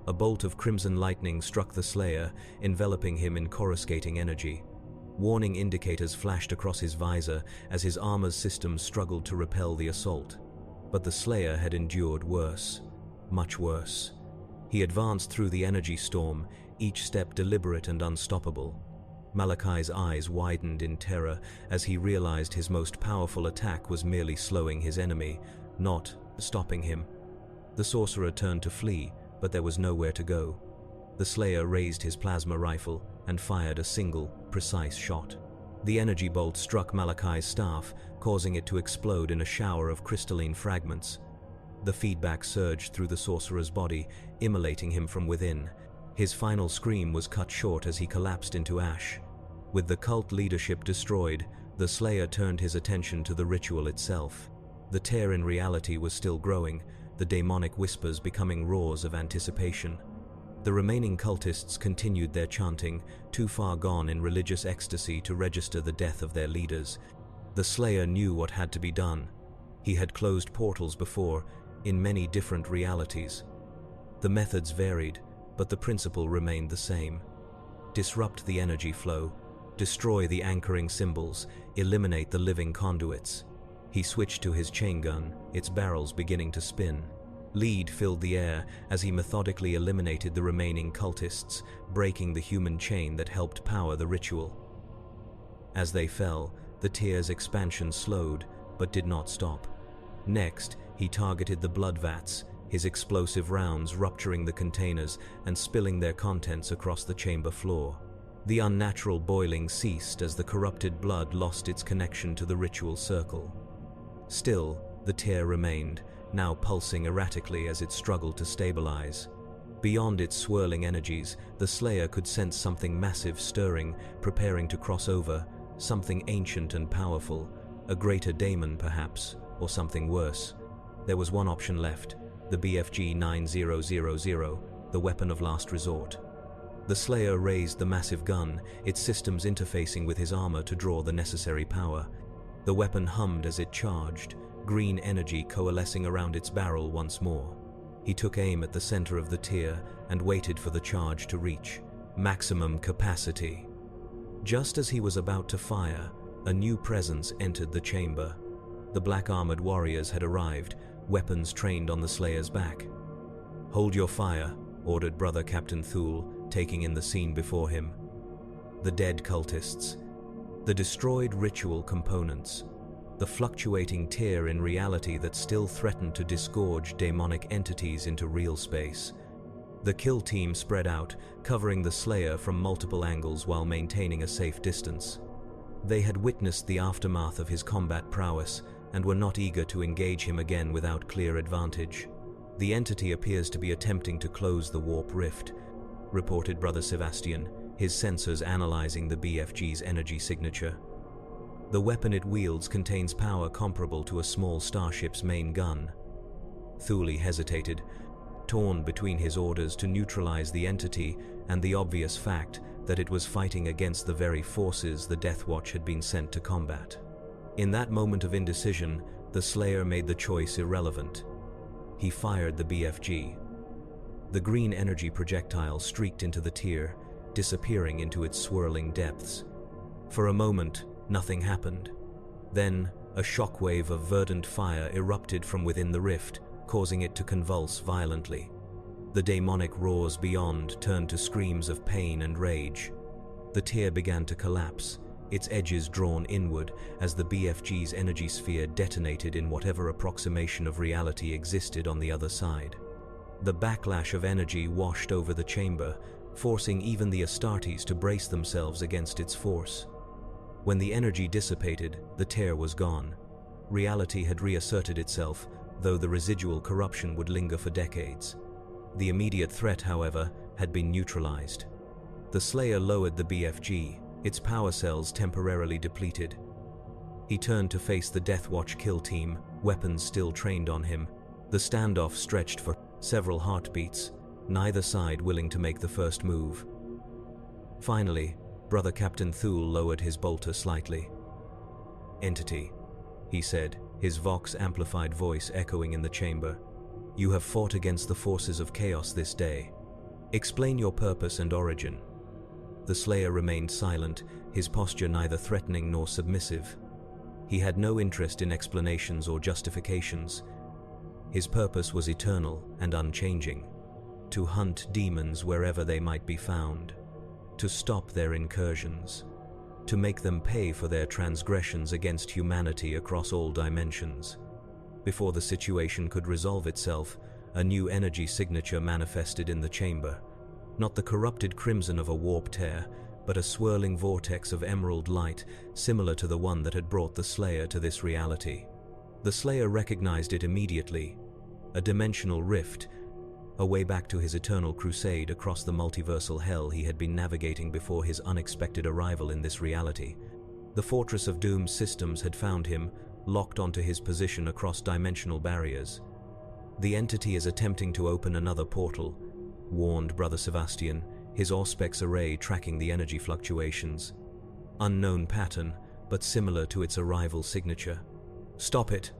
A bolt of crimson lightning struck the Slayer, enveloping him in coruscating energy. Warning indicators flashed across his visor as his armor's systems struggled to repel the assault. But the Slayer had endured worse, much worse. He advanced through the energy storm, each step deliberate and unstoppable. Malachi's eyes widened in terror as he realized his most powerful attack was merely slowing his enemy, not stopping him. The sorcerer turned to flee, but there was nowhere to go. The Slayer raised his plasma rifle and fired a single, precise shot. The energy bolt struck Malachi's staff, causing it to explode in a shower of crystalline fragments. The feedback surged through the sorcerer's body, immolating him from within. His final scream was cut short as he collapsed into ash. With the cult leadership destroyed, the Slayer turned his attention to the ritual itself. The tear in reality was still growing, the demonic whispers becoming roars of anticipation. The remaining cultists continued their chanting, too far gone in religious ecstasy to register the death of their leaders. The Slayer knew what had to be done. He had closed portals before, in many different realities. The methods varied, but the principle remained the same. Disrupt the energy flow, destroy the anchoring symbols, eliminate the living conduits. He switched to his chain gun, its barrels beginning to spin. Lead filled the air as he methodically eliminated the remaining cultists, breaking the human chain that helped power the ritual. As they fell, the tier's expansion slowed, but did not stop. Next, he targeted the blood vats, his explosive rounds rupturing the containers and spilling their contents across the chamber floor. The unnatural boiling ceased as the corrupted blood lost its connection to the ritual circle. Still, the tier remained, now pulsing erratically as it struggled to stabilize. Beyond its swirling energies, the Slayer could sense something massive stirring, preparing to cross over, something ancient and powerful, a greater daemon perhaps, or something worse. There was one option left, the BFG 9000, the weapon of last resort. The Slayer raised the massive gun, its systems interfacing with his armor to draw the necessary power. The weapon hummed as it charged, green energy coalescing around its barrel once more. He took aim at the center of the tier and waited for the charge to reach maximum capacity. Just as he was about to fire, a new presence entered the chamber. The black-armored warriors had arrived, weapons trained on the Slayer's back. "Hold your fire," ordered Brother Captain Thule, taking in the scene before him. The dead cultists, the destroyed ritual components, the fluctuating tier in reality that still threatened to disgorge demonic entities into real space. The kill team spread out, covering the Slayer from multiple angles while maintaining a safe distance. They had witnessed the aftermath of his combat prowess and were not eager to engage him again without clear advantage. "The entity appears to be attempting to close the warp rift," reported Brother Sebastian, his sensors analyzing the BFG's energy signature. "The weapon it wields contains power comparable to a small starship's main gun." Thule hesitated, torn between his orders to neutralize the entity and the obvious fact that it was fighting against the very forces the Death Watch had been sent to combat. In that moment of indecision, the Slayer made the choice irrelevant. He fired the BFG. The green energy projectile streaked into the tier, disappearing into its swirling depths. For a moment, nothing happened. Then, a shockwave of verdant fire erupted from within the rift, causing it to convulse violently. The demonic roars beyond turned to screams of pain and rage. The tier began to collapse, its edges drawn inward as the BFG's energy sphere detonated in whatever approximation of reality existed on the other side. The backlash of energy washed over the chamber, forcing even the Astartes to brace themselves against its force. When the energy dissipated, the tear was gone. Reality had reasserted itself, though the residual corruption would linger for decades. The immediate threat, however, had been neutralized. The Slayer lowered the BFG, its power cells temporarily depleted. He turned to face the Death Watch kill team, weapons still trained on him. The standoff stretched for several heartbeats, neither side willing to make the first move. Finally, Brother Captain Thule lowered his bolter slightly. "Entity," he said, his vox-amplified voice echoing in the chamber. "You have fought against the forces of chaos this day. Explain your purpose and origin." The Slayer remained silent, his posture neither threatening nor submissive. He had no interest in explanations or justifications. His purpose was eternal and unchanging: to hunt demons wherever they might be found, to stop their incursions, to make them pay for their transgressions against humanity across all dimensions. Before the situation could resolve itself, a new energy signature manifested in the chamber. Not the corrupted crimson of a warp tear, but a swirling vortex of emerald light, similar to the one that had brought the Slayer to this reality. The Slayer recognized it immediately: a dimensional rift, a way back to his eternal crusade across the multiversal hell he had been navigating before his unexpected arrival in this reality. The Fortress of Doom's systems had found him, locked onto his position across dimensional barriers. "The entity is attempting to open another portal," warned Brother Sebastian, his Auspex array tracking the energy fluctuations. Unknown pattern, but similar to its arrival signature. "Stop it,"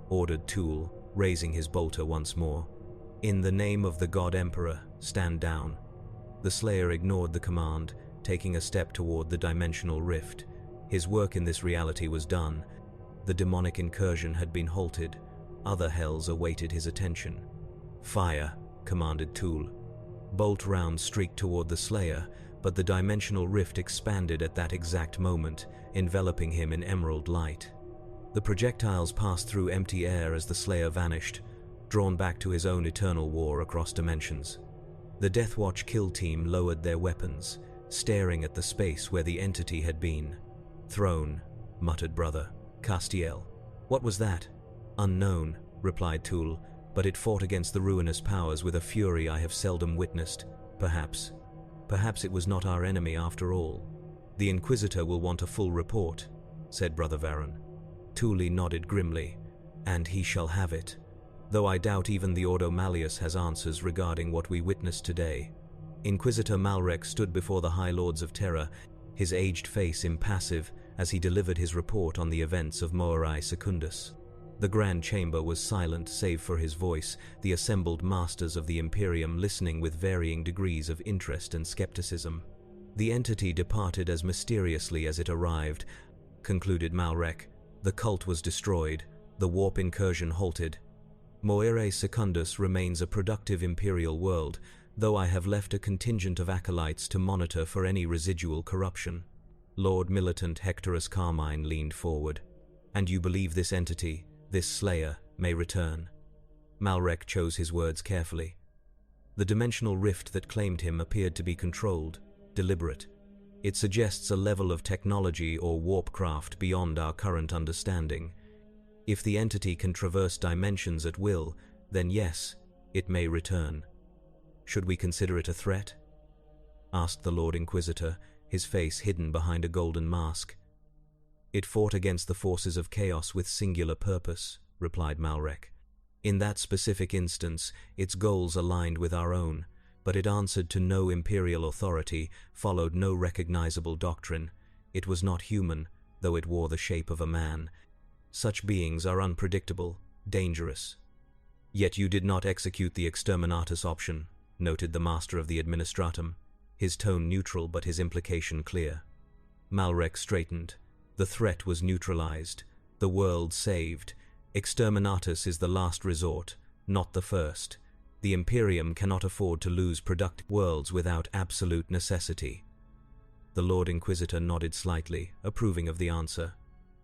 ordered Tool, raising his bolter once more. "In the name of the God Emperor, stand down." The Slayer ignored the command, taking a step toward the dimensional rift. His work in this reality was done. The demonic incursion had been halted. Other hells awaited his attention. "Fire," commanded Tool. Bolt rounds streaked toward the Slayer, but the dimensional rift expanded at that exact moment, enveloping him in emerald light. The projectiles passed through empty air as the Slayer vanished, drawn back to his own eternal war across dimensions. The Death Watch kill team lowered their weapons, staring at the space where the entity had been. "Throne," muttered Brother Castiel. "What was that?" "Unknown," replied Tool, "but it fought against the ruinous powers with a fury I have seldom witnessed. Perhaps it was not our enemy after all." "The Inquisitor will want a full report," said Brother Varon. Thule nodded grimly. "And he shall have it. Though I doubt even the Ordo Malleus has answers regarding what we witnessed today." Inquisitor Malrek stood before the High Lords of Terror, his aged face impassive as he delivered his report on the events of Moer Secundus. The Grand Chamber was silent save for his voice, the assembled masters of the Imperium listening with varying degrees of interest and skepticism. "The entity departed as mysteriously as it arrived," concluded Malrek. "The cult was destroyed, the warp incursion halted. Moer Secundus remains a productive Imperial world, though I have left a contingent of acolytes to monitor for any residual corruption." Lord Militant Hectorus Carmine leaned forward. "And you believe this entity, this Slayer, may return?" Malrek chose his words carefully. The dimensional rift that claimed him appeared to be controlled, deliberate. It suggests a level of technology or warpcraft beyond our current understanding. If the entity can traverse dimensions at will, then yes, it may return. Should we consider it a threat? Asked the Lord Inquisitor, his face hidden behind a golden mask. It fought against the forces of chaos with singular purpose, replied Malrek. In that specific instance, its goals aligned with our own, but it answered to no imperial authority, followed no recognizable doctrine. It was not human, though it wore the shape of a man. Such beings are unpredictable, dangerous. Yet you did not execute the exterminatus option, noted the master of the administratum, his tone neutral but his implication clear. Malrek straightened. The threat was neutralized, the world saved. Exterminatus is the last resort, not the first. The Imperium cannot afford to lose productive worlds without absolute necessity. The Lord Inquisitor nodded slightly, approving of the answer.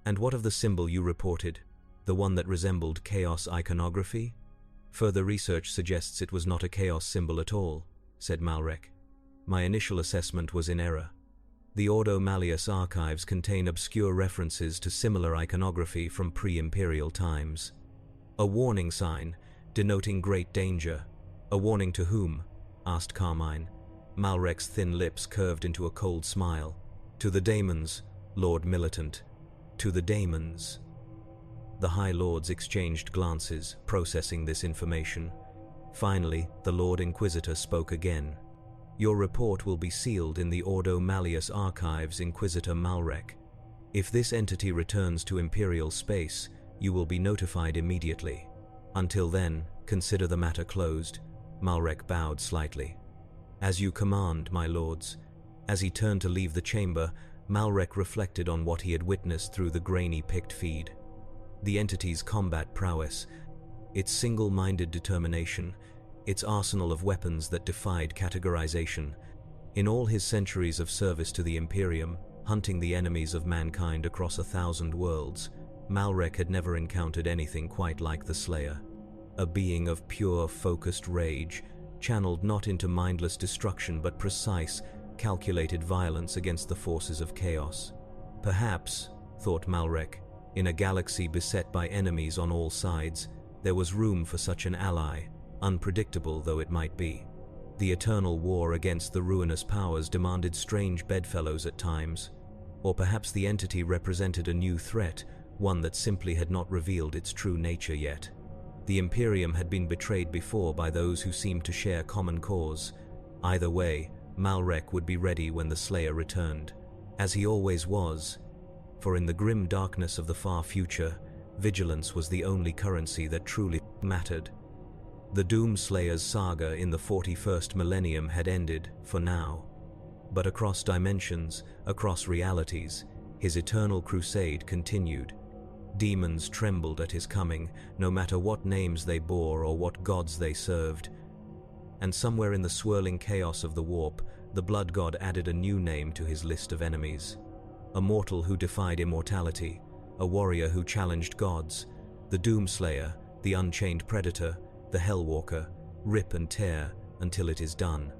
And what of the symbol you reported, the one that resembled chaos iconography? Further research suggests it was not a chaos symbol at all, said Malrek. My initial assessment was in error. The Ordo Malleus archives contain obscure references to similar iconography from pre-imperial times. A warning sign, denoting great danger. A warning to whom? Asked Carmine. Malrek's thin lips curved into a cold smile. To the daemons, Lord Militant. To the daemons. The High Lords exchanged glances, processing this information. Finally, the Lord Inquisitor spoke again. Your report will be sealed in the Ordo Malleus archives, Inquisitor Malrek. If this entity returns to Imperial space, you will be notified immediately. Until then, consider the matter closed. Malrek bowed slightly. As you command, my lords. As he turned to leave the chamber, Malrek reflected on what he had witnessed through the grainy picked feed. The entity's combat prowess, its single-minded determination, its arsenal of weapons that defied categorization. In all his centuries of service to the Imperium, hunting the enemies of mankind across 1,000 worlds, Malrek had never encountered anything quite like the Slayer. A being of pure, focused rage, channeled not into mindless destruction but precise, calculated violence against the forces of chaos. Perhaps, thought Malrek, in a galaxy beset by enemies on all sides, there was room for such an ally, unpredictable though it might be. The eternal war against the ruinous powers demanded strange bedfellows at times, or perhaps the entity represented a new threat, one that simply had not revealed its true nature yet. The Imperium had been betrayed before by those who seemed to share common cause. Either way, Malrek would be ready when the Slayer returned, as he always was, for in the grim darkness of the far future, vigilance was the only currency that truly mattered. The Doomslayer's saga in the 41st millennium had ended, for now. But across dimensions, across realities, his eternal crusade continued. Demons trembled at his coming, no matter what names they bore or what gods they served. And somewhere in the swirling chaos of the warp, the Blood God added a new name to his list of enemies. A mortal who defied immortality, a warrior who challenged gods, the Doomslayer, the Unchained Predator, the Hellwalker, rip and tear until it is done.